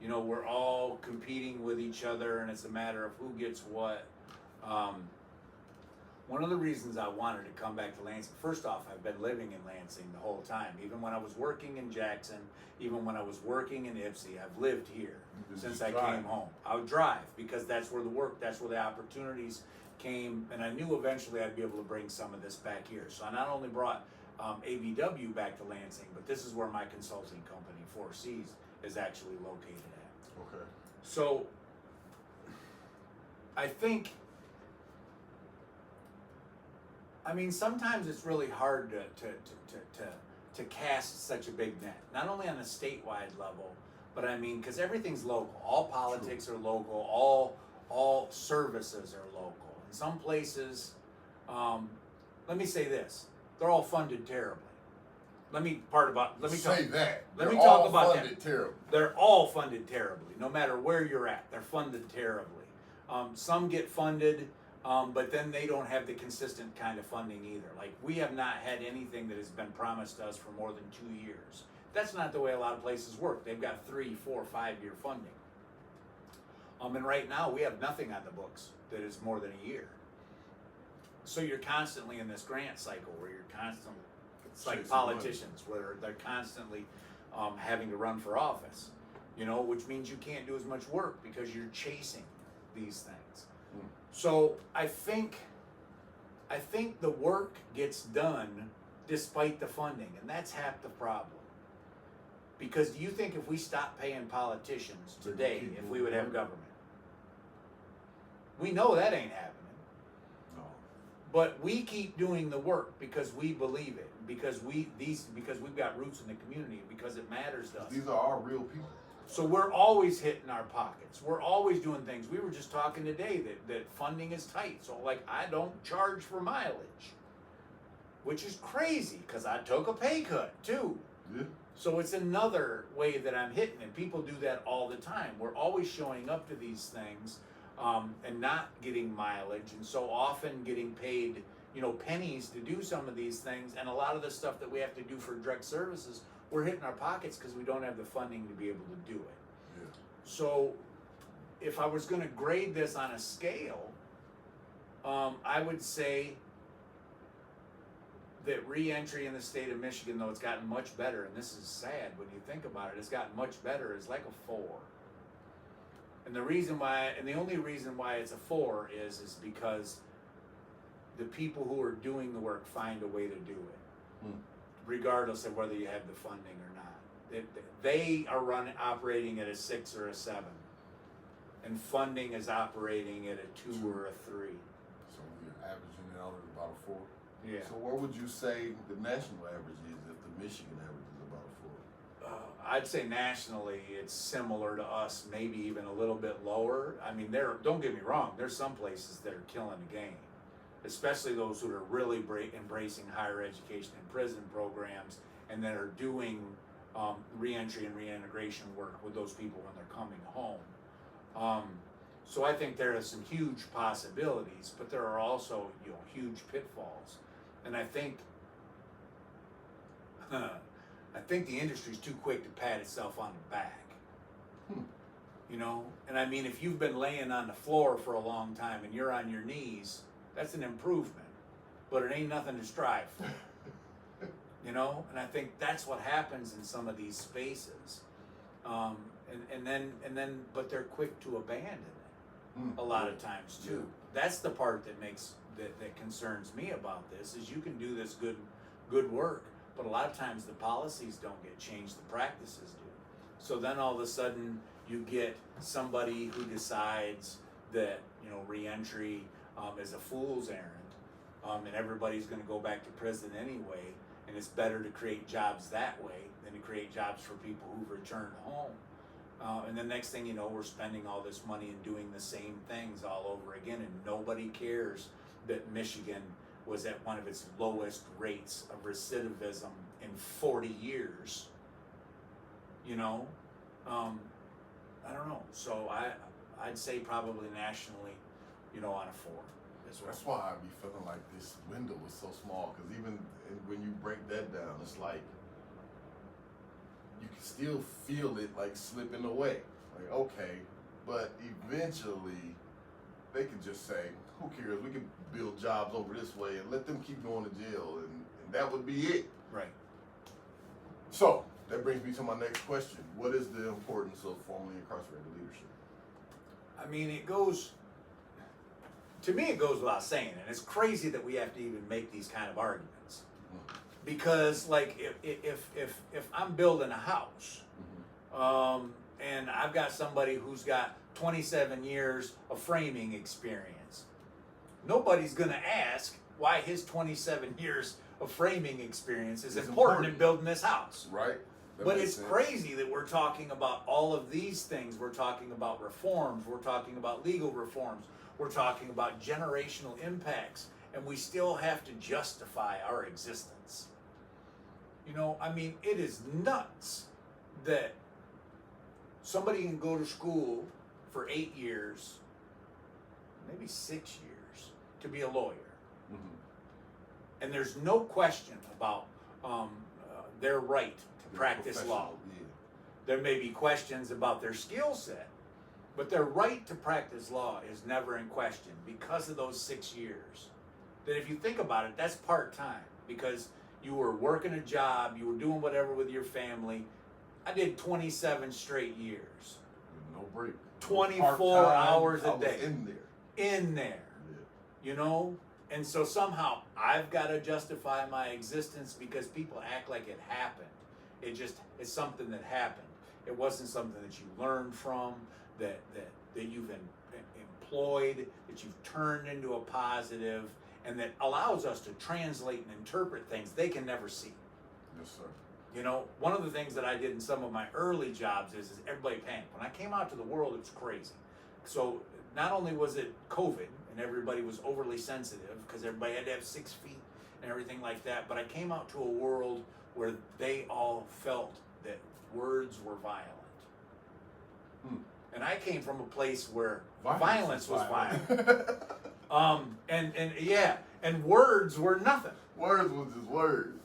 You know, we're all competing with each other, and it's a matter of who gets what. One of the reasons I wanted to come back to Lansing, first off, I've been living in Lansing the whole time. Even when I was working in Jackson, even when I was working in Ypsi, I've lived here since I came home. I would drive because that's where the work, that's where the opportunities came, and I knew eventually I'd be able to bring some of this back here. So I not only brought ABW back to Lansing, but this is where my consulting company, 4Cs, is actually located at. Okay. So I think, I mean, sometimes it's really hard to cast such a big net, not only on a statewide level, but I mean, because everything's local. All politics are local. All services are local. In some places, let me say this: they're all funded terribly. Let me talk about that. Terribly. They're all funded terribly, no matter where you're at. They're funded terribly. Some get funded, but then they don't have the consistent kind of funding either. Like, we have not had anything that has been promised to us for more than 2 years. That's not the way a lot of places work. They've got 3, 4, 5-year funding. And right now we have nothing on the books that is more than a year. So you're constantly in this grant cycle where you're constantly, it's like politicians, where they're constantly having to run for office, you know, which means you can't do as much work because you're chasing these things. So I think the work gets done despite the funding, and that's half the problem. Because do you think if we stopped paying politicians today, if we would have government? We know that ain't happening. No. But we keep doing the work because we believe it, because we've got roots in the community, because it matters to us. These are our real people. So we're always hitting our pockets. We're always doing things. We were just talking today that funding is tight. So like, I don't charge for mileage, which is crazy because I took a pay cut too. Yeah. So it's another way that I'm hitting it. People do that all the time. We're always showing up to these things and not getting mileage, and so often getting paid, you know, pennies to do some of these things. And a lot of the stuff that we have to do for direct services, we're hitting our pockets because we don't have the funding to be able to do it. Yeah. So if I was going to grade this on a scale, I would say that reentry in the state of Michigan, though it's gotten much better, and this is sad when you think about it, it's gotten much better, is like a 4. And the reason why, and the only reason why it's a 4 is because the people who are doing the work find a way to do it, regardless of whether you have the funding or not. They are operating at a 6 or a 7, and funding is operating at a 2 or a 3. So you're averaging it out at about a 4. Yeah. So what would you say the national average is if the Michigan average is about a 4? I'd say nationally it's similar to us, maybe even a little bit lower. I mean, don't get me wrong, there's some places that are killing the game, especially those who are really embracing higher education and prison programs and that are doing reentry and reintegration work with those people when they're coming home. So I think there are some huge possibilities, but there are also, you know, huge pitfalls. And I think the industry's too quick to pat itself on the back. You know, and I mean, if you've been laying on the floor for a long time and you're on your knees, that's an improvement, but it ain't nothing to strive for. You know, and I think that's what happens in some of these spaces. And then, but they're quick to abandon it a lot of times too. That's the part that concerns me about this, is you can do this good work, but a lot of times the policies don't get changed, the practices do. So then all of a sudden you get somebody who decides that, you know, reentry is a fool's errand, and everybody's going to go back to prison anyway, and it's better to create jobs that way than to create jobs for people who've returned home. And the next thing you know, we're spending all this money and doing the same things all over again, and nobody cares that Michigan was at one of its lowest rates of recidivism in 40 years. You know, I don't know. So I'd say probably nationally, you know, on a 4 as well. That's why I be feeling like this window is so small, because even when you break that down, it's like you can still feel it like slipping away. Like, okay, but eventually they could just say, who cares? We can build jobs over this way and let them keep going to jail, and that would be it. Right. So that brings me to my next question. What is the importance of formerly incarcerated leadership? I mean, it goes without saying, and it's crazy that we have to even make these kind of arguments. Because, like, if I'm building a house, and I've got somebody who's got 27 years of framing experience, nobody's going to ask why his 27 years of framing experience is important in building this house. Right. But it's crazy that we're talking about all of these things. We're talking about reforms. We're talking about legal reforms. We're talking about generational impacts. And we still have to justify our existence. You know, I mean, it is nuts that somebody can go to school for 8 years, maybe 6 years, to be a lawyer. And there's no question about their right to practice law. Yeah. There may be questions about their skill set, but their right to practice law is never in question because of those 6 years. That if you think about it, that's part-time because you were working a job, you were doing whatever with your family. I did 27 straight years. No break. 24 hours a day. In there. Yeah. You know? And so somehow I've got to justify my existence because people act like it happened. It's something that happened. It wasn't something that you learned from, that you've employed, that you've turned into a positive, and that allows us to translate and interpret things they can never see. Yes, sir. You know, one of the things that I did in some of my early jobs is everybody panicked. When I came out to the world, it was crazy. So not only was it COVID, and everybody was overly sensitive because everybody had to have 6 feet and everything like that, but I came out to a world where they all felt that words were violent. And I came from a place where violence was violent. And words were nothing. Words was just words.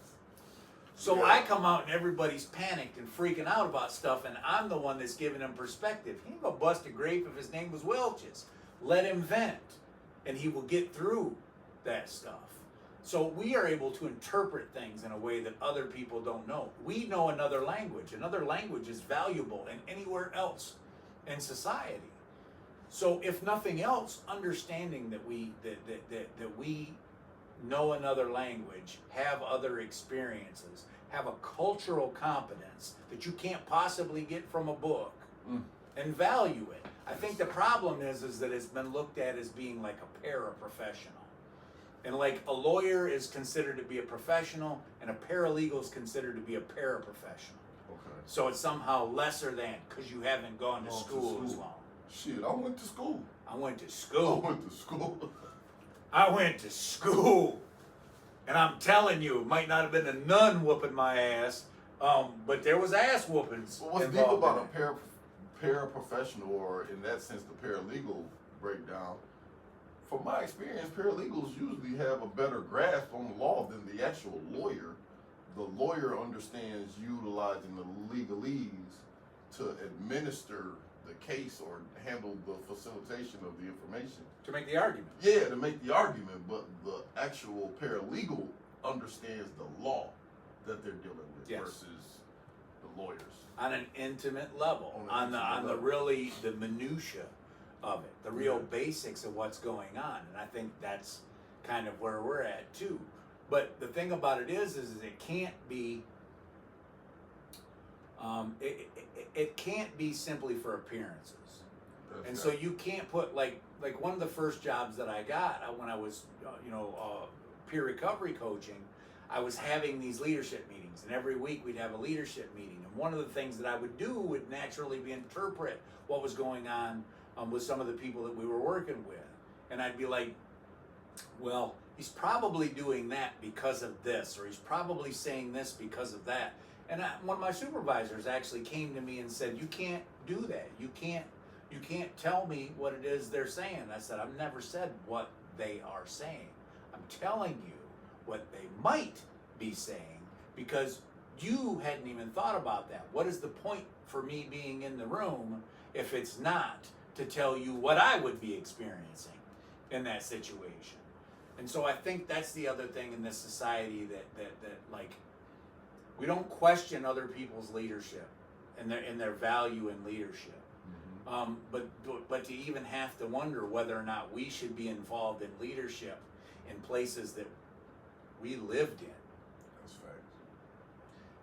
So Yeah. I come out and everybody's panicked and freaking out about stuff, and I'm the one that's giving them perspective. He ain't gonna bust a grape if his name was Welch's. Let him vent, and he will get through that stuff. So we are able to interpret things in a way that other people don't know. We know another language. Another language is valuable in anywhere else in society. So if nothing else, understanding that we know another language, have other experiences, have a cultural competence that you can't possibly get from a book, and value it. I think the problem is that it's been looked at as being like a paraprofessional. And like a lawyer is considered to be a professional, and a paralegal is considered to be a paraprofessional. Okay. So it's somehow lesser than because you haven't gone to school as long. Shit, I went to school. I went to school. I went to school. And I'm telling you, it might not have been a nun whooping my ass, but there was ass whoopings. Well, what's deep about a paraprofessional, or in that sense, the paralegal breakdown? From my experience, paralegals usually have a better grasp on the law than the actual lawyer. The lawyer understands utilizing the legalese to administer the case or handle the facilitation of the information. To make the argument. Yeah, to make the argument, but the actual paralegal understands the law that they're dealing with versus the lawyers. On an intimate level, on the really the minutia of it, the real basics of what's going on, and I think that's kind of where we're at too. But the thing about it is it can't be. It can't be simply for appearances, and so you can't put like one of the first jobs that I got when I was peer recovery coaching. I was having these leadership meetings, and every week we'd have a leadership meeting. And one of the things that I would do would naturally be interpret what was going on with some of the people that we were working with. And I'd be like, well, he's probably doing that because of this, or he's probably saying this because of that. And one of my supervisors actually came to me and said, you can't do that. You can't tell me what it is they're saying. I said, I've never said what they are saying. I'm telling you what they might be saying because you hadn't even thought about that. What is the point for me being in the room if it's not to tell you what I would be experiencing? in that situation. And so I think that's the other thing in this society that like we don't question other people's leadership and their value in leadership. But to even have to wonder whether or not we should be involved in leadership in places that we lived in. That's facts.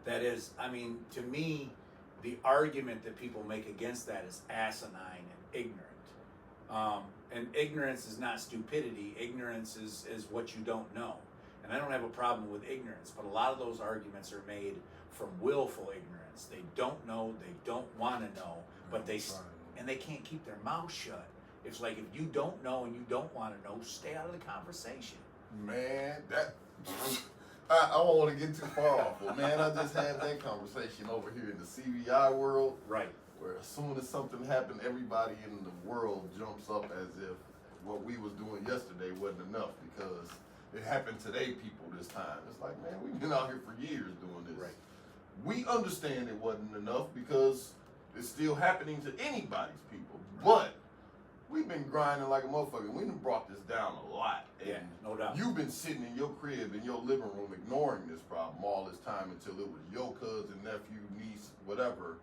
That is, I mean, to me, the argument that people make against that is asinine and ignorant. And ignorance is not stupidity. Ignorance is what you don't know. And I don't have a problem with ignorance, but a lot of those arguments are made from willful ignorance. They don't know, they don't want to know, but they can't keep their mouth shut. It's like, if you don't know and you don't want to know, stay out of the conversation. Man, I don't want to get too far off, but man, I just had that conversation over here in the CVI world. Right. Where as soon as something happened, everybody in the world jumps up as if what we was doing yesterday wasn't enough because it happened to their people this time. It's like, man, we've been out here for years doing this. Right. We understand it wasn't enough because it's still happening to anybody's people. But we've been grinding like a motherfucker. We done brought this down a lot. And yeah, no doubt. You've been sitting in your crib, in your living room, ignoring this problem all this time until it was your cousin, nephew, niece, whatever,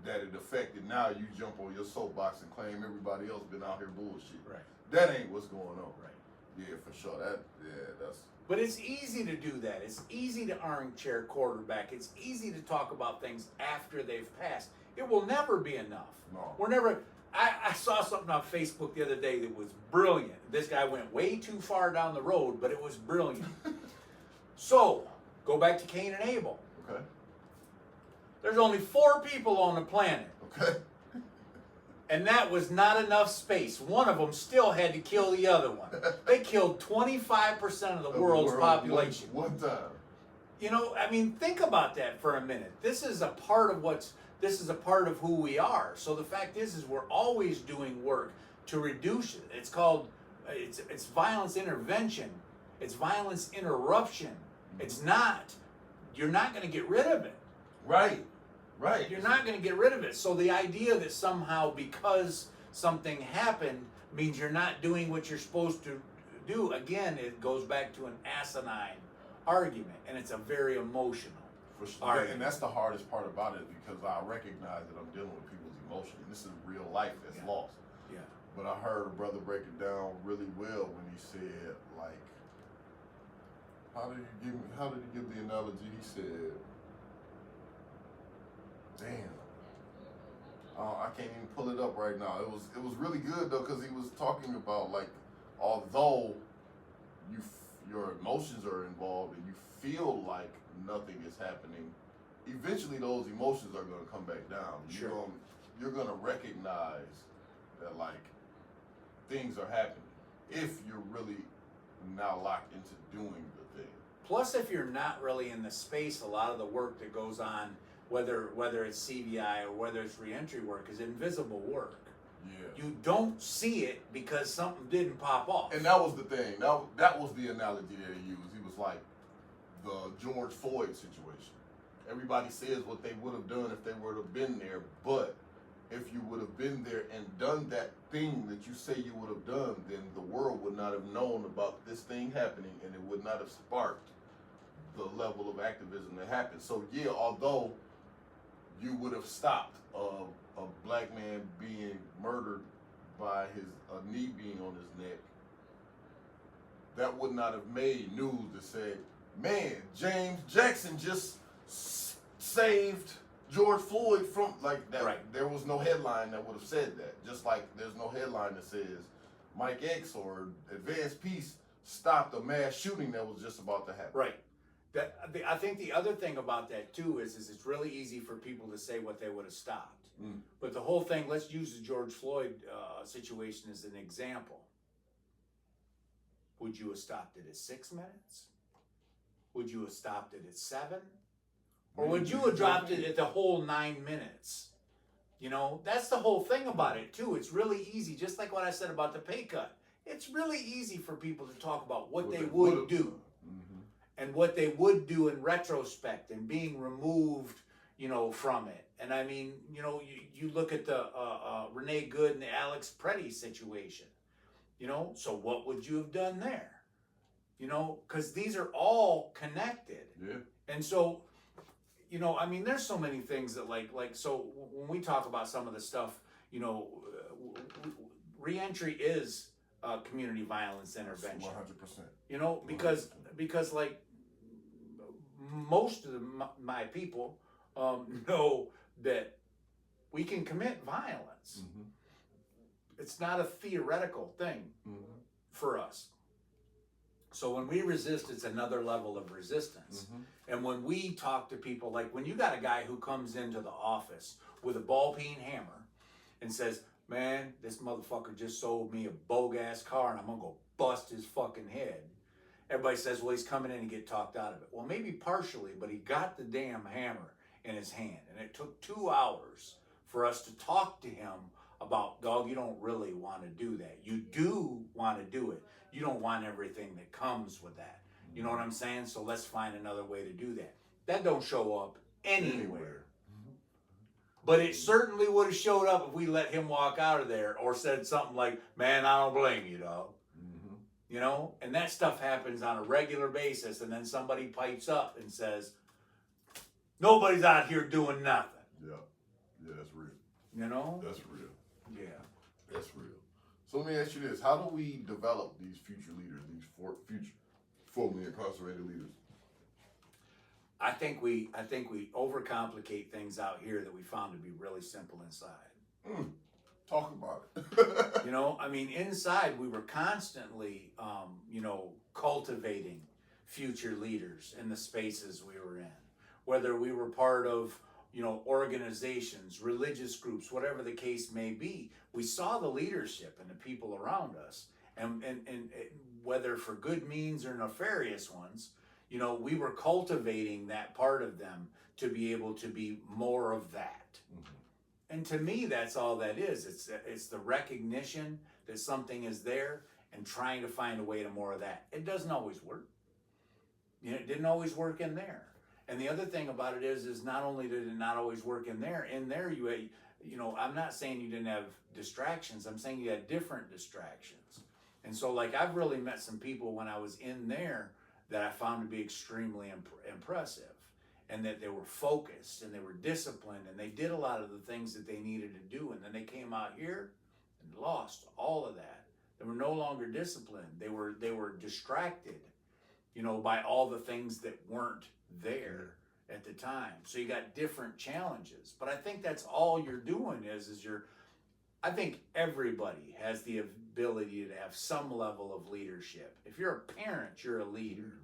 that it affected. Now you jump on your soapbox and claim everybody else been out here bullshit. Right. That ain't what's going on. Right. Yeah, for sure. That's. But it's easy to do that. It's easy to armchair quarterback. It's easy to talk about things after they've passed. It will never be enough. No. We're never. I saw something on Facebook the other day that was brilliant. This guy went way too far down the road, but it was brilliant. So, go back to Cain and Abel. Okay. There's only 4 people on the planet. Okay. And that was not enough space. One of them still had to kill the other one. They killed 25% of the world's population. One time. You know, I mean, think about that for a minute. This is a part of who we are. So the fact is we're always doing work to reduce it. It's called, it's violence intervention. It's violence interruption. It's not, you're not going to get rid of it. Right. Right. You're not going to get rid of it. So the idea that somehow because something happened means you're not doing what you're supposed to do, again, it goes back to an asinine argument, and it's a very emotional argument. And that's the hardest part about it because I recognize that I'm dealing with people's emotion. This is real life that's lost. Yeah. But I heard a brother break it down really well when he said, like, how did he give the analogy? He said, damn. I can't even pull it up right now. It was really good though because he was talking about like although your emotions are involved and you feel like nothing is happening, eventually those emotions are going to come back down. Sure. You're going to recognize that like things are happening if you're really now locked into doing the thing. Plus, if you're not really in the space, a lot of the work that goes on, whether it's CVI or whether it's reentry work, is invisible work. Yeah. You don't see it because something didn't pop off. And that was the thing. That was the analogy that he used. He was like the George Floyd situation. Everybody says what they would have done if they would have been there, but if you would have been there and done that thing that you say you would have done, then the world would not have known about this thing happening and it would not have sparked the level of activism that happened. So yeah, although you would have stopped a black man being murdered by a knee being on his neck, that would not have made news that said, man, James Jackson just saved George Floyd from, like, that. Right. There was no headline that would have said that. Just like there's no headline that says Mike X or Advanced Peace stopped a mass shooting that was just about to happen. Right. I think the other thing about that too is it's really easy for people to say what they would have stopped. Mm. But the whole thing, let's use the George Floyd situation as an example. Would you have stopped it at 6 minutes? Would you have stopped it at 7? Or would you have dropped it at the whole 9 minutes? You know, that's the whole thing about it too. It's really easy, just like what I said about the pay cut. It's really easy for people to talk about what they would do. Mm-hmm. And what they would do in retrospect and being removed, you know, from it. And I mean, you know, you look at the Renee Good and the Alex Preddy situation. You know, so what would you have done there? You know, because these are all connected. Yeah. And so, you know, I mean, there's so many things that so when we talk about some of the stuff, you know, reentry is community violence intervention. 100%. You know, 100%. because like most of my people know that we can commit violence. Mm-hmm. It's not a theoretical thing Mm-hmm. for us. So when we resist, it's another level of resistance. Mm-hmm. And when we talk to people, like when you got a guy who comes into the office with a ball-peen hammer and says, man, this motherfucker just sold me a bogus car and I'm gonna go bust his fucking head. Everybody says, well, he's coming in and get talked out of it. Well, maybe partially, but he got the damn hammer in his hand. And it took 2 hours for us to talk to him about, dog, you don't really want to do that. You do want to do it. You don't want everything that comes with that. You know what I'm saying? So let's find another way to do that. That don't show up anywhere. But it certainly would have showed up if we let him walk out of there or said something like, man, I don't blame you, dog. Mm-hmm. You know? And that stuff happens on a regular basis. And then somebody pipes up and says, nobody's out here doing nothing. Yeah. Yeah, that's real. You know? That's real. Yeah. That's real. So let me ask you this. How do we develop these future leaders, these future formerly incarcerated leaders? I think we overcomplicate things out here that we found to be really simple inside. Talk about it. You know, I mean, inside we were constantly, you know, cultivating future leaders in the spaces we were in, whether we were part of, you know, organizations, religious groups, whatever the case may be. We saw the leadership and the people around us, and whether for good means or nefarious ones, you know, we were cultivating that part of them to be able to be more of that. Mm-hmm. And to me, that's all that is. It's the recognition that something is there and trying to find a way to more of that. It doesn't always work. You know, it didn't always work in there. And the other thing about it is not only did it not always work in there you had, you know, I'm not saying you didn't have distractions. I'm saying you had different distractions. And so, like, I've really met some people when I was in there that I found to be extremely impressive, and that they were focused and they were disciplined and they did a lot of the things that they needed to do. And then they came out here and lost all of that. They were no longer disciplined. They were distracted, you know, by all the things that weren't there at the time. So you got different challenges. But I think that's all you're doing I think everybody has the ability to have some level of leadership. If you're a parent, you're a leader.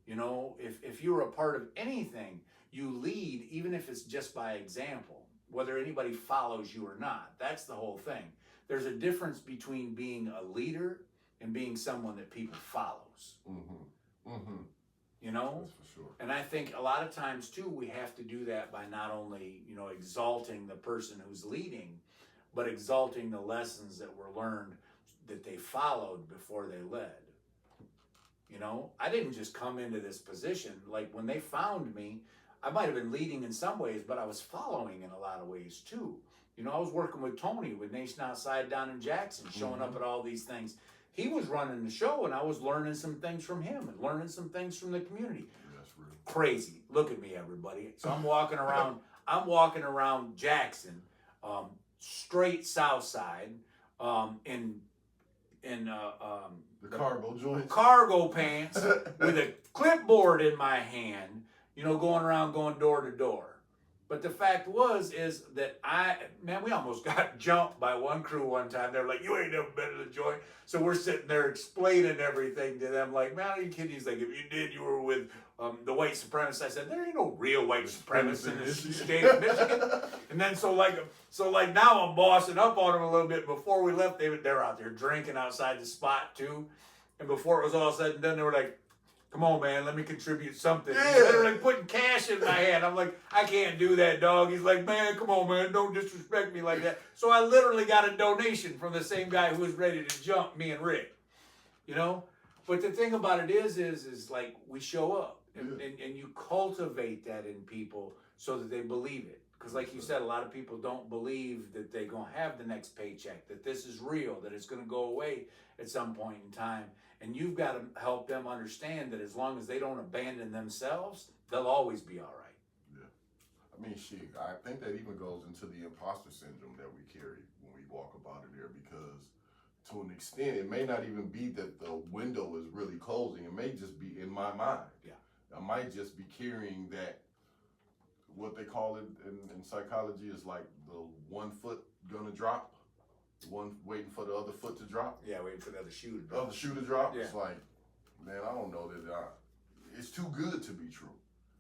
You know, if you're a part of anything, you lead, even if it's just by example, whether anybody follows you or not. That's the whole thing. There's a difference between being a leader and being someone that people follows. Mm-hmm. Mm-hmm. You know? That's for sure. And I think a lot of times, too, we have to do that by not only, you know, exalting the person who's leading, but exalting the lessons that were learned that they followed before they led. You know, I didn't just come into this position. Like, when they found me, I might have been leading in some ways, but I was following in a lot of ways too. You know, I was working with Tony with Nation Outside down in Jackson, showing up at all these things. He was running the show, and I was learning some things from him and learning some things from the community. That's real. Crazy. Look at me, everybody. So I'm walking around. I'm walking around Jackson, straight south side, in the cargo joints, cargo pants, with a clipboard in my hand, you know, going around, going door to door. But the fact is that we almost got jumped by one crew one time. They're like, you ain't never been to the joint. So we're sitting there explaining everything to them. Like, man, are you kidding? He's like, if you did, you were with the white supremacists. I said, there ain't no real white supremacists in the state of Michigan. And then so now I'm bossing up on them a little bit. Before we left, they're out there drinking outside the spot too. And before it was all said and done, they were like, come on, man, let me contribute something. Yeah. They were like putting cash in my hand. I'm like, I can't do that, dog. He's like, man, come on, man, don't disrespect me like that. So I literally got a donation from the same guy who was ready to jump me and Rick, you know? But the thing about it is like, we show up and you cultivate that in people so that they believe it. Because like you said, a lot of people don't believe that they're going to have the next paycheck, that this is real, that it's going to go away at some point in time. And you've got to help them understand that as long as they don't abandon themselves, they'll always be all right. Yeah. I mean, shit, I think that even goes into the imposter syndrome that we carry when we walk about it there, because to an extent, it may not even be that the window is really closing. It may just be in my mind. Yeah. I might just be carrying that, what they call it in psychology is like the one foot gonna drop, one waiting for the other foot to drop. Yeah, waiting for the other shoe to The drop. other shoe to drop. Yeah. It's like, man, I don't know that it's too good to be true.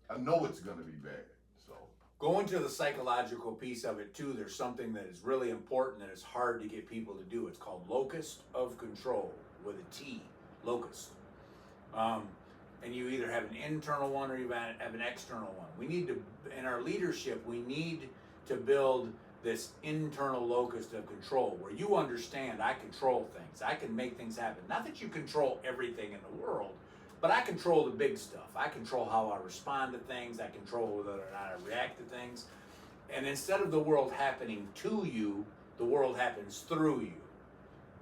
I know it's gonna be bad. So Going to the psychological piece of it too, there's something that is really important that is hard to get people to do. It's called locus of control with a T, locus. And you either have an internal one or you have an external one. We need to, in our leadership, we need to build this internal locus of control where you understand I control things. I can make things happen. Not that you control everything in the world, but I control the big stuff. I control how I respond to things. I control whether or not I react to things. And instead of the world happening to you, the world happens through you.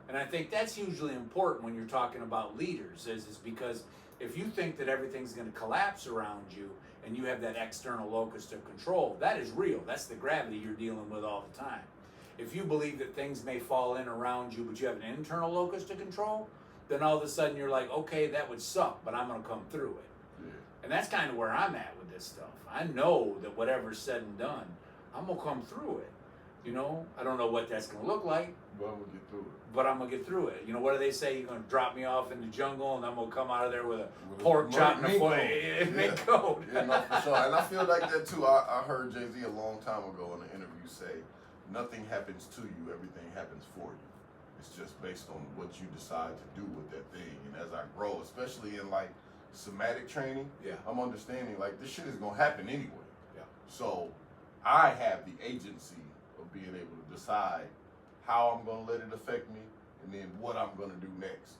And I think that's hugely important when you're talking about leaders, is because if you think that everything's going to collapse around you and you have that external locus of control, that is real. That's the gravity you're dealing with all the time. If you believe that things may fall in around you, but you have an internal locus to control, then all of a sudden you're like, okay, that would suck, but I'm going to come through it. yeah. And that's kind of where I'm at with this stuff. I know that whatever's said and done, I'm going to come through it. You know, I don't know what that's going to look like, But I'm gonna get through it. but I'm going to get through it. You know, what do they say? You're going to drop me off in the jungle and I'm going to come out of there with a With a pork chop and a mink foot. coat. Mink coat. Yeah, no, for sure. And I feel like that too. I heard Jay-Z a long time ago in an interview say, nothing happens to you, everything happens for you. It's just based on what you decide to do with that thing. And as I grow, especially in like somatic training, Yeah. I'm understanding like this shit is gonna happen anyway. Yeah. So I have the agency of being able to decide how I'm gonna let it affect me and then what I'm gonna do next.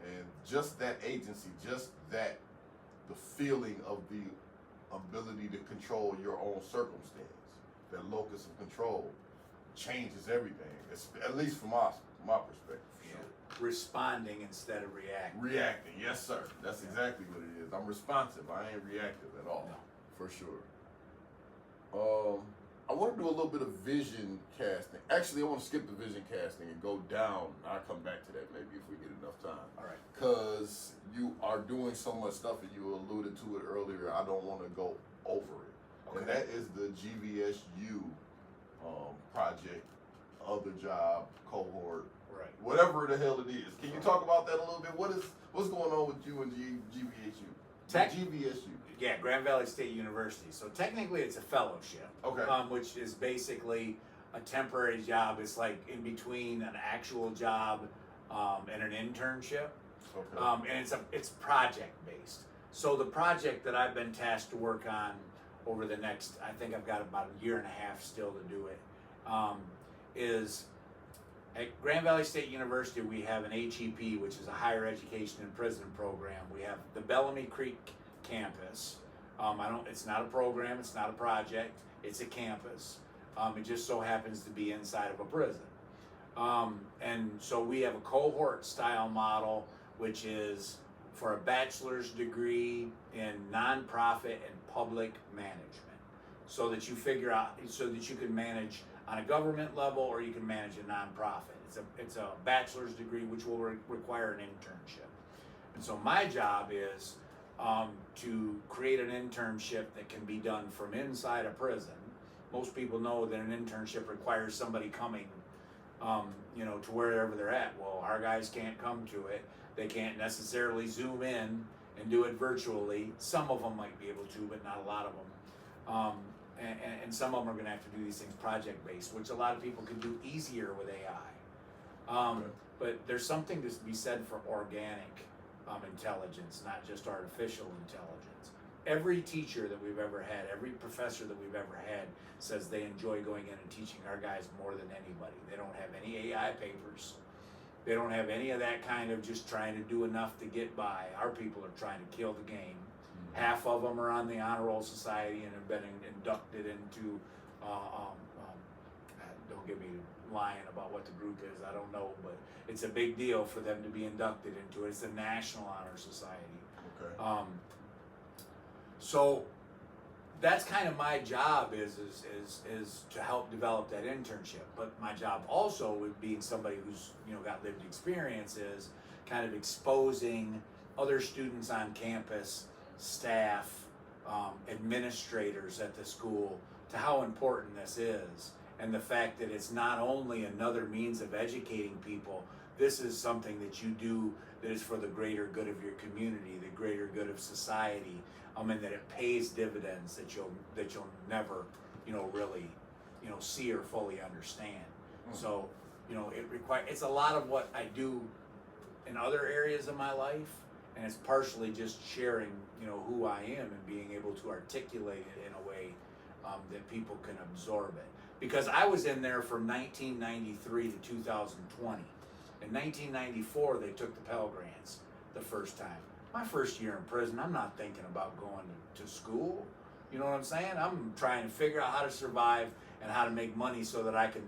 And just that agency, just that, the feeling of the ability to control your own circumstance, that locus of control changes everything. It's, at least from my perspective. Yeah. Responding instead of reacting. Reacting, yes sir. That's exactly what it is. I'm responsive. I ain't reactive at all. No. For sure. I want to do a little bit of vision casting. Actually, I want to skip the vision casting and go down. I'll come back to that maybe if we get enough time. All right. Because you are doing so much stuff and you alluded to it earlier. I don't want to go over it. Okay. And that is the GVSU project, other job, cohort, Right. whatever the hell it is. Can you talk about that a little bit? What's going on with you and GVSU? GVSU. Yeah, Grand Valley State University. So technically it's a fellowship. Okay. Which is basically a temporary job. It's like in between an actual job and an internship. Okay. And it's project based. So the project that I've been tasked to work on over the next, I think I've got about a year and a half still to do it, is at Grand Valley State University. We have an HEP, which is a higher education and prison program. We have the Bellamy Creek campus. It's not a program, it's not a project, it's a campus. It just so happens to be inside of a prison. And so we have a cohort style model, which is for a bachelor's degree in nonprofit and public management. So that you figure out, so that you can manage on a government level or you can manage a nonprofit. It's a bachelor's degree which will require an internship. And so my job is to create an internship that can be done from inside a prison. Most people know that an internship requires somebody coming, to wherever they're at. Well, our guys can't come to it. They can't necessarily zoom in and do it virtually. Some of them might be able to, but not a lot of them. And some of them are going to have to do these things project-based, which a lot of people can do easier with AI. But there's something to be said for organic intelligence, not just artificial intelligence. Every teacher that we've ever had, every professor that we've ever had says they enjoy going in and teaching our guys more than anybody. They don't have any AI papers. They don't have any of that kind of just trying to do enough to get by. Our people are trying to kill the game. Half of them are on the Honor Roll Society and have been inducted into Don't get me lying about what the group is. I don't know, but it's a big deal for them to be inducted into it. It's the National Honor Society. Okay. So that's kind of my job is to help develop that internship. But my job also, with being somebody who's got lived experience, is kind of exposing other students on campus, staff, administrators at the school to how important this is, and the fact that it's not only another means of educating people. This is something that you do that is for the greater good of your community, the greater good of society, and that it pays dividends that you'll never, really, see or fully understand. So, it's a lot of what I do in other areas of my life, and it's partially just sharing, who I am and being able to articulate it in a way that people can absorb it. Because I was in there from 1993 to 2020. In 1994, they took the Pell Grants the first time. My first year in prison, I'm not thinking about going to school. You know what I'm saying? I'm trying to figure out how to survive and how to make money so that I can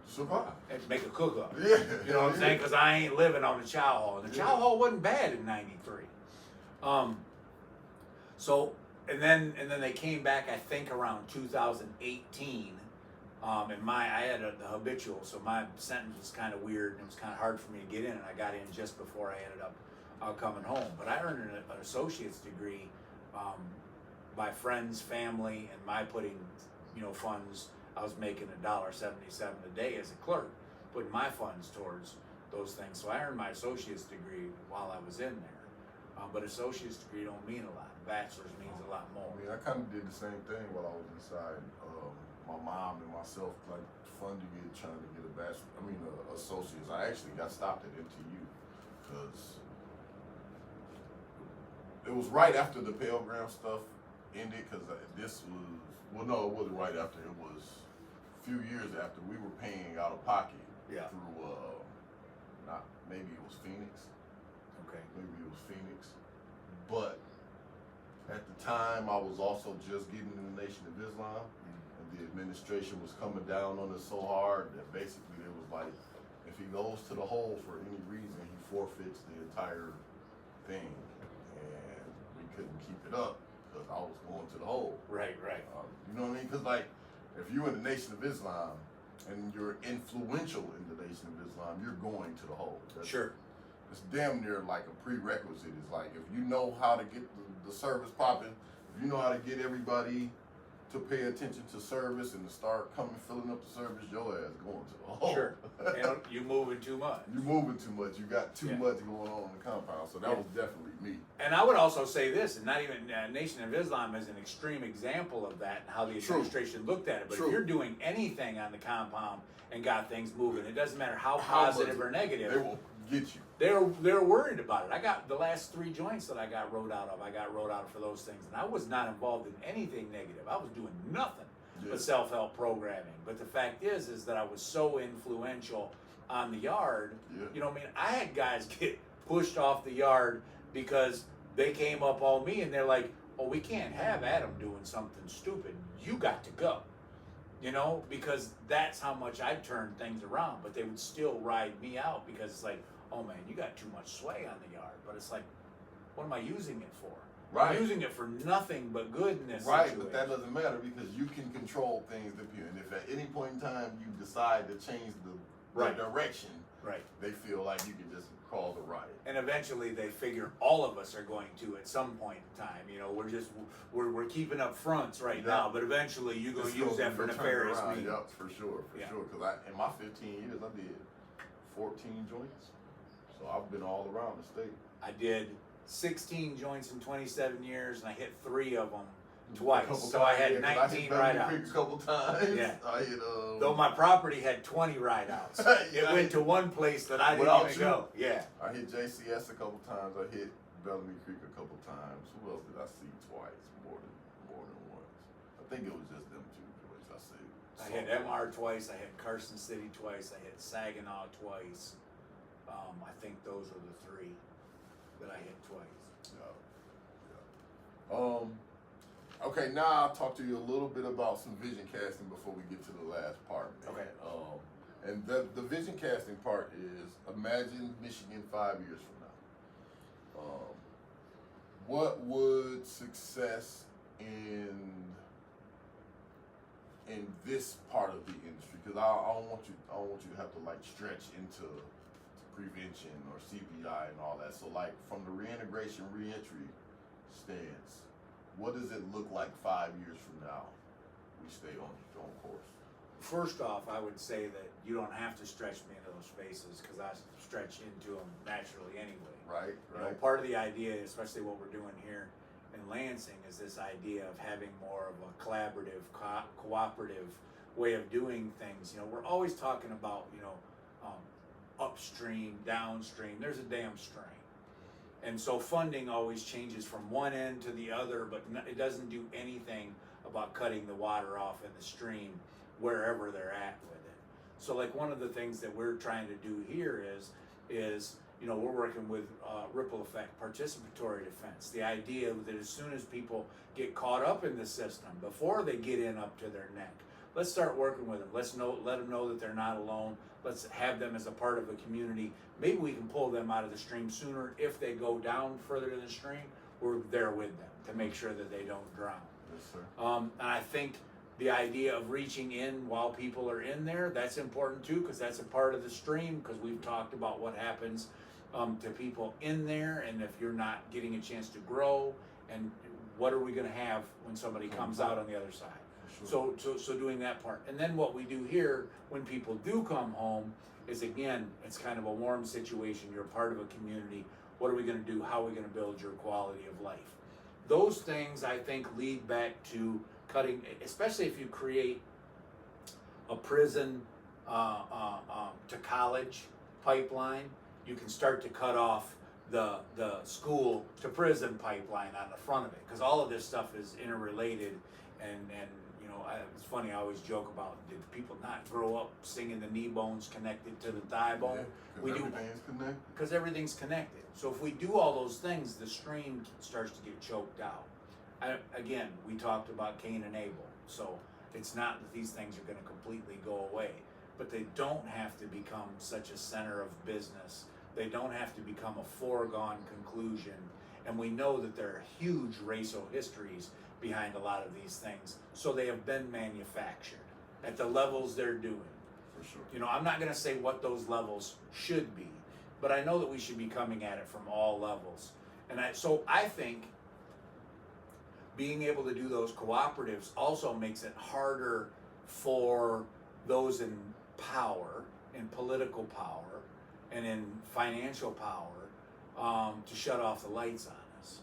survive and make a cook-up. Yeah. You know what I'm saying? Because I ain't living on the chow hall. And the chow hall wasn't bad in 93. And then they came back, I think, around 2018. I had the habitual, so my sentence was kind of weird, and it was kind of hard for me to get in, and I got in just before I ended up coming home. But I earned an associate's degree by friends, family, and my putting, funds. I was making $1.77 a day as a clerk, putting my funds towards those things. So I earned my associate's degree while I was in there. But associate's degree don't mean a lot. Bachelor's means a lot more. I mean, I kind of did the same thing while I was inside. My mom and myself, trying to get a associate's. I actually got stopped at MTU because it was right after the Pell Grant stuff ended. Because it wasn't right after. It was a few years after. We were paying out of pocket through maybe it was Phoenix. Okay. Maybe it was Phoenix, but at the time I was also just getting in the Nation of Islam. The administration was coming down on us so hard that basically it was like, if he goes to the hole for any reason, he forfeits the entire thing, and we couldn't keep it up because I was going to the hole. Right. You know what I mean? Because if you're in the Nation of Islam and you're influential in the Nation of Islam, you're going to the hole. Sure. It's damn near like a prerequisite. It's like, if you know how to get the service popping, if you know how to get everybody to pay attention to service and to start filling up the service, your ass going to the hole. Sure. And you moving too much. You moving too much. You got too much going on in the compound. So that was definitely me. And I would also say this, and not even Nation of Islam is an extreme example of that, how the administration looked at it. But if you're doing anything on the compound and got things moving, it doesn't matter how positive or negative. They will get you. They're worried about it. I got the last 3 joints that I got wrote out of. I got wrote out for those things, and I was not involved in anything negative. I was doing nothing but self-help programming. But the fact is that I was so influential on the yard. Yeah. I had guys get pushed off the yard because they came up on me and they're like, "Oh, we can't have Adam doing something stupid. You got to go." Because that's how much I turned things around. But they would still ride me out because it's like, "Oh man, you got too much sway on the yard." But it's like, what am I using it for? Right. I'm using it for nothing but good in this right, situation. But that doesn't matter because you can control things. And if at any point in time you decide to change the direction, they feel like you can just cause a riot. And eventually they figure all of us are going to at some point in time. We're keeping up fronts now, but eventually you're going to use that for nefarious means. Yeah, for sure. Because in my 15 years, I did 14 joints. So I've been all around the state. I did 16 joints in 27 years, and I hit 3 of them twice. So I had 19 ride-outs. A couple times. Yeah. I hit, though my property had 20 ride-outs. It went to one place that I didn't even go. Yeah. I hit JCS a couple times. I hit Bellamy Creek a couple times. Who else did I see twice? More than once. I think it was just them 2 joints I see. I hit MR twice. I hit Carson City twice. I hit Saginaw twice. I think those are the 3 that I hit twice. Yeah. Okay, now I'll talk to you a little bit about some vision casting before we get to the last part. Man. Okay. And the vision casting part is imagine Michigan 5 years from now. What would success in this part of the industry? Because I don't want you to have to like stretch into prevention or CBI and all that. So like from the reintegration reentry stance, what does it look like 5 years from now? We stay on course. First off, I would say that you don't have to stretch me into those spaces because I stretch into them naturally anyway. Right. You know, part of the idea, especially what we're doing here in Lansing, is this idea of having more of a collaborative, cooperative way of doing things. You know, we're always talking about, upstream, downstream. There's a damn stream. And so funding always changes from one end to the other, but it doesn't do anything about cutting the water off in the stream wherever they're at with it. So like one of the things that we're trying to do here is we're working with ripple effect, participatory defense. The idea that as soon as people get caught up in the system, before they get in up to their neck, let's start working with them. Let them know that they're not alone. Let's have them as a part of a community. Maybe we can pull them out of the stream sooner. If they go down further in the stream, we're there with them to make sure that they don't drown. Yes, sir. And I think the idea of reaching in while people are in there, that's important too, because that's a part of the stream, because we've talked about what happens to people in there, and if you're not getting a chance to grow, and what are we going to have when somebody comes out on the other side? Sure. So doing that part. And then what we do here when people do come home is, again, it's kind of a warm situation. You're part of a community. What are we going to do? How are we going to build your quality of life? Those things, I think, lead back to cutting, especially if you create a prison to college pipeline, you can start to cut off the school to prison pipeline on the front of it, because all of this stuff is interrelated. And it's funny, I always joke about, did people not grow up singing the knee bones connected to the thigh bone? Yeah, we do, everything's connected. because everything's connected. So if we do all those things, the stream starts to get choked out. Again, we talked about Cain and Abel, so it's not that these things are going to completely go away, but they don't have to become such a center of business. They don't have to become a foregone conclusion. And we know that there are huge racial histories behind a lot of these things, so they have been manufactured at the levels they're doing. For sure. I'm not going to say what those levels should be, but I know that we should be coming at it from all levels. And I think being able to do those cooperatives also makes it harder for those in power, in political power, and in financial power to shut off the lights on us.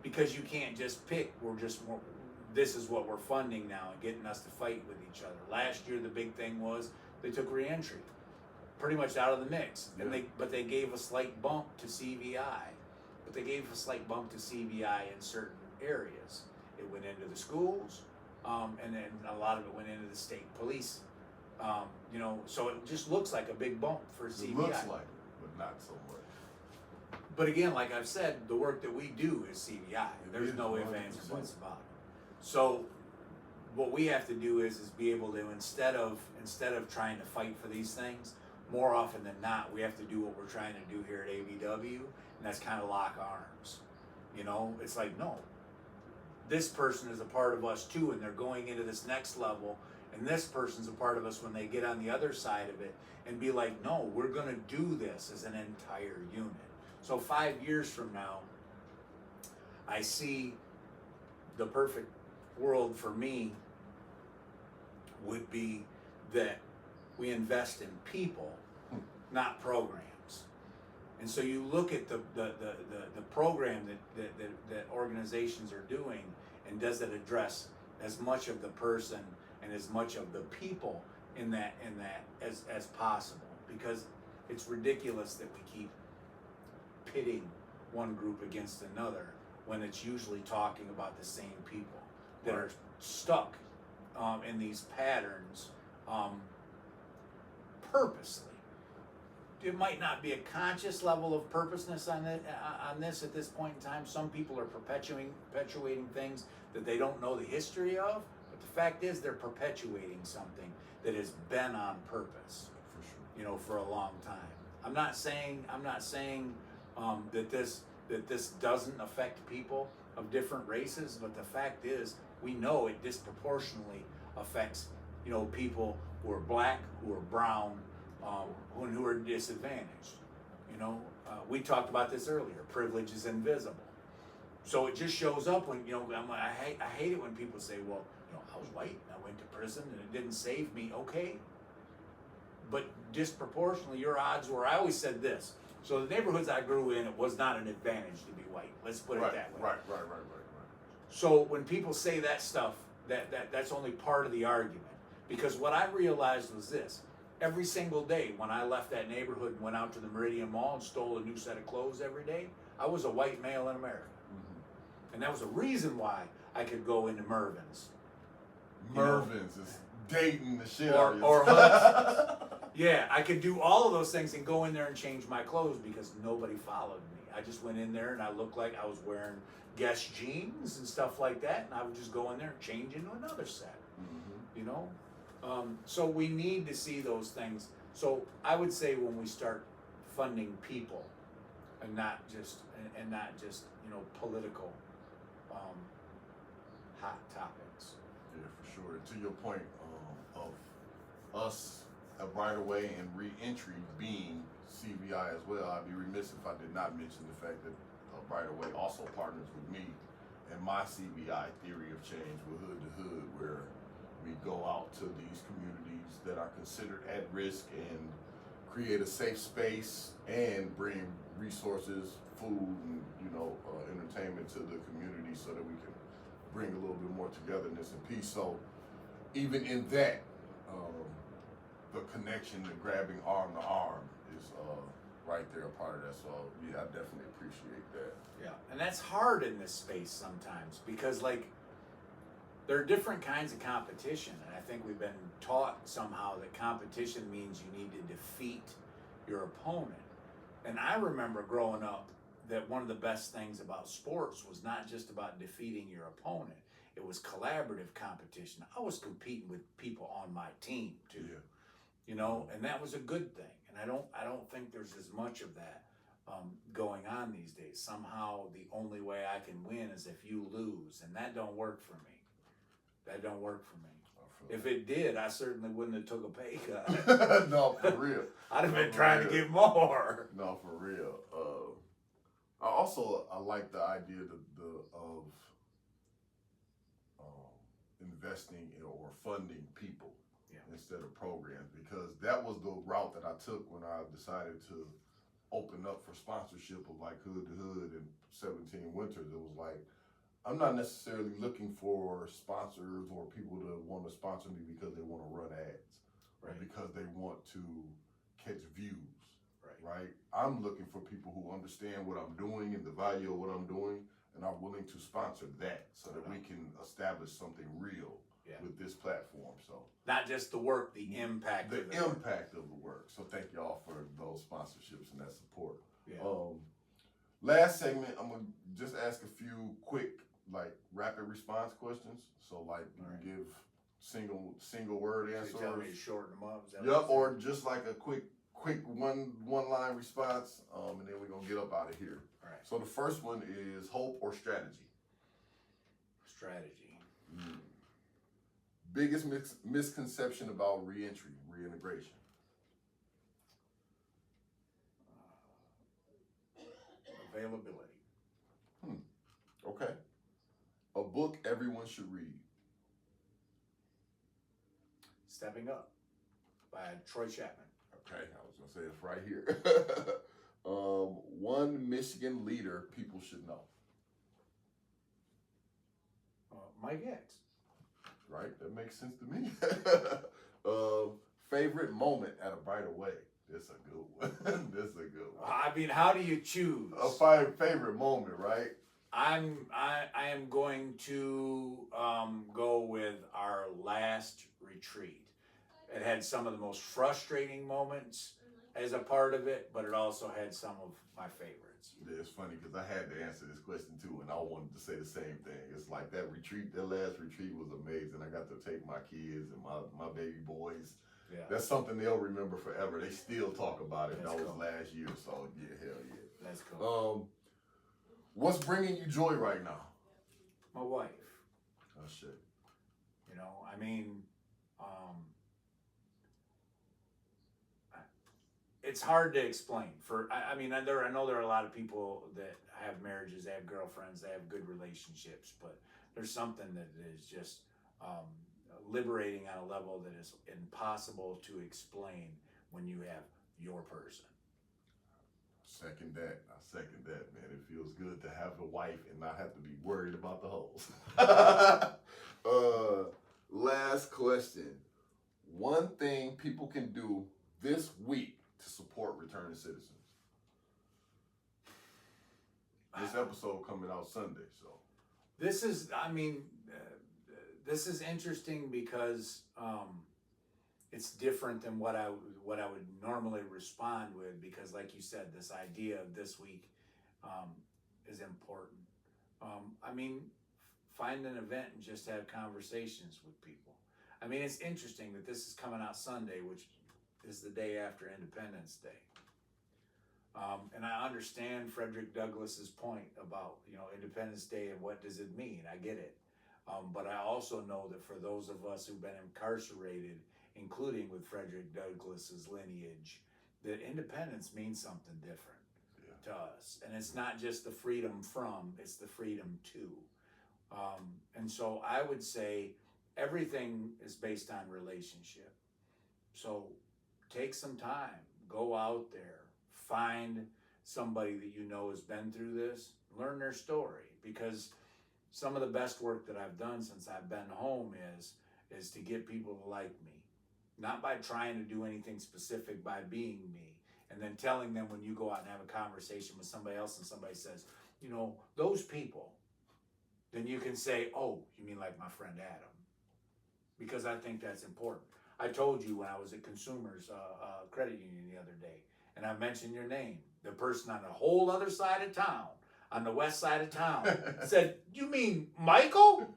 Because you can't just pick, this is what we're funding now and getting us to fight with each other. Last year, the big thing was they took Reentry pretty much out of the mix. Yeah. But they gave a slight bump to CBI. But they gave a slight bump to CBI in certain areas. It went into the schools, and then a lot of it went into the state police. So it just looks like a big bump for CBI. It looks like it, but not so much. But again, like I've said, the work that we do is CBI. There's no ifs, ands, or 100%. buts about it. So what we have to do is be able to, instead of trying to fight for these things, more often than not, we have to do what we're trying to do here at ABW, and that's kind of lock arms. It's like, no, this person is a part of us too, and they're going into this next level, and this person's a part of us when they get on the other side of it, and be like, no, we're going to do this as an entire unit. So 5 years from now, I see the perfect world for me would be that we invest in people, not programs. And so you look at the program that organizations are doing, and does it address as much of the person and as much of the people in that as possible? Because it's ridiculous that we keep pitting one group against another when it's usually talking about the same people that are stuck in these patterns purposely. it might not be a conscious level of purposeness on this at this point in time. Some people are perpetuating things that they don't know the history of, but the fact is they're perpetuating something that has been on purpose, For sure. you know, for a long time. I'm not saying that this doesn't affect people of different races, but the fact is we know it disproportionately affects, you know, people who are black, who are brown, who are disadvantaged. You know, we talked about this earlier. Privilege is invisible, so it just shows up when, you know, I hate it when people say, well, you know, I was white and I went to prison and it didn't save me. Okay, but disproportionately your odds were. I always said this. So the neighborhoods I grew in, it was not an advantage to be white. Let's put it that way. Right. So when people say that stuff, that's only part of the argument. Because what I realized was this: every single day when I left that neighborhood and went out to the Meridian Mall and stole a new set of clothes every day, I was a white male in America. Mm-hmm. And that was a reason why I could go into Mervin's. Mervin's is dating the shit or, out of or yourself. Yeah, I could do all of those things and go in there and change my clothes because nobody followed me. I just went in there and I looked like I was wearing Guess jeans and stuff like that, and I would just go in there and change into another set. Mm-hmm. You know? So we need to see those things. So I would say when we start funding people and not just you know, political hot topics. Yeah, for sure. And to your point of us at Brighter Way and Reentry being CVI as well, I'd be remiss if I did not mention the fact that Brighter Way also partners with me and my CVI theory of change with Hood to Hood, where we go out to these communities that are considered at risk and create a safe space and bring resources, food, and, you know, entertainment to the community so that we can bring a little bit more togetherness and peace. So even in that, the connection, the grabbing arm to arm is right there, a part of that. So yeah, I definitely appreciate that. Yeah, and that's hard in this space sometimes because, like, there are different kinds of competition, and I think we've been taught somehow that competition means you need to defeat your opponent. And I remember growing up that one of the best things about sports was not just about defeating your opponent. It was collaborative competition. I was competing with people on my team too. Yeah. You know, and that was a good thing. And I don't think there's as much of that going on these days. Somehow the only way I can win is if you lose, and that don't work for me. That don't work for me. If it did, I certainly wouldn't have took a pay cut. No, for real. I'd have been trying to get more. No, for real. I like the idea of investing in or funding people instead of programs, because that was the route that I took when I decided to open up for sponsorship of like Hood to Hood and 17 Winters. It was like, I'm not necessarily looking for sponsors or people to want to sponsor me because they want to run ads, right, or because they want to catch views, right? I'm looking for people who understand what I'm doing and the value of what I'm doing and are willing to sponsor that so that we can establish something real with this platform. So not just the work, the impact. The impact of the work. So thank y'all for those sponsorships and that support. Yeah. Last segment, I'm gonna just ask a few quick, like, rapid response questions. So like you can give single word answers. So you tell me to shorten them up. Yep, or just like a quick one line response, and then we're gonna get up out of here. All right. So the first one is hope or strategy. Strategy. Biggest misconception about reentry, reintegration. Availability. Okay. A book everyone should read. Stepping Up by Troy Chapman. Okay, I was gonna say it's right here. One Michigan leader people should know. Mike X. Right, that makes sense to me. Favorite moment at a Brighter Way. This a good one. This a good one. I mean, how do you choose? A favorite moment, right? I am going to go with our last retreat. It had some of the most frustrating moments as a part of it, but it also had some of my favorites. Yeah, it's funny because I had to answer this question too, and I wanted to say the same thing. It's like that retreat, that last retreat was amazing. I got to take my kids and my baby boys. Yeah. That's something they'll remember forever. They still talk about it. That's that was cool. last year, so yeah, hell yeah. That's cool. What's bringing you joy right now? My wife. Oh shit. You know, I mean, it's hard to explain. I mean, I know there are a lot of people that have marriages, they have girlfriends, they have good relationships, but there's something that is just liberating on a level that is impossible to explain when you have your person. I second that, man. It feels good to have a wife and not have to be worried about the hoes. Last question. One thing people can do this week to support returning citizens. This episode coming out Sunday, so. This is, I mean, this is interesting because it's different than what I would normally respond with, because like you said, this idea of this week is important. I mean, find an event and just have conversations with people. I mean, it's interesting that this is coming out Sunday, which is the day after Independence Day. And I understand Frederick Douglass's point about, you know, Independence Day and what does it mean. I get it. But I also know that for those of us who've been incarcerated, including with Frederick Douglass's lineage, that independence means something different to us. And it's not just the freedom from, it's the freedom to. And so I would say everything is based on relationship. So take some time, go out there, find somebody that you know has been through this, learn their story, because some of the best work that I've done since I've been home is to get people to like me. Not by trying to do anything specific, by being me. And then telling them when you go out and have a conversation with somebody else and somebody says, you know, those people, then you can say, oh, you mean like my friend Adam? Because I think that's important. I told you when I was at Consumers Credit Union the other day, and I mentioned your name, the person on the whole other side of town, on the west side of town, said, you mean Michael?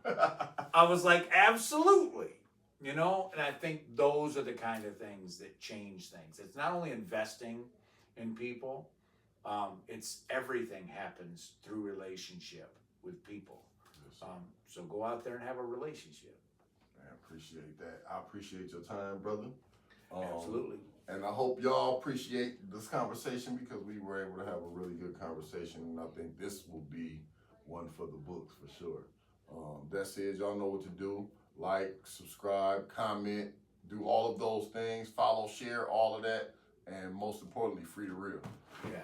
I was like, absolutely. You know, and I think those are the kind of things that change things. It's not only investing in people, it's everything happens through relationship with people. So go out there and have a relationship. I appreciate that. I appreciate your time, brother. Absolutely. And I hope y'all appreciate this conversation, because we were able to have a really good conversation, and I think this will be one for the books for sure. That said, y'all know what to do. Like, subscribe, comment, do all of those things. Follow, share, all of that. And most importantly, free the real. Yeah.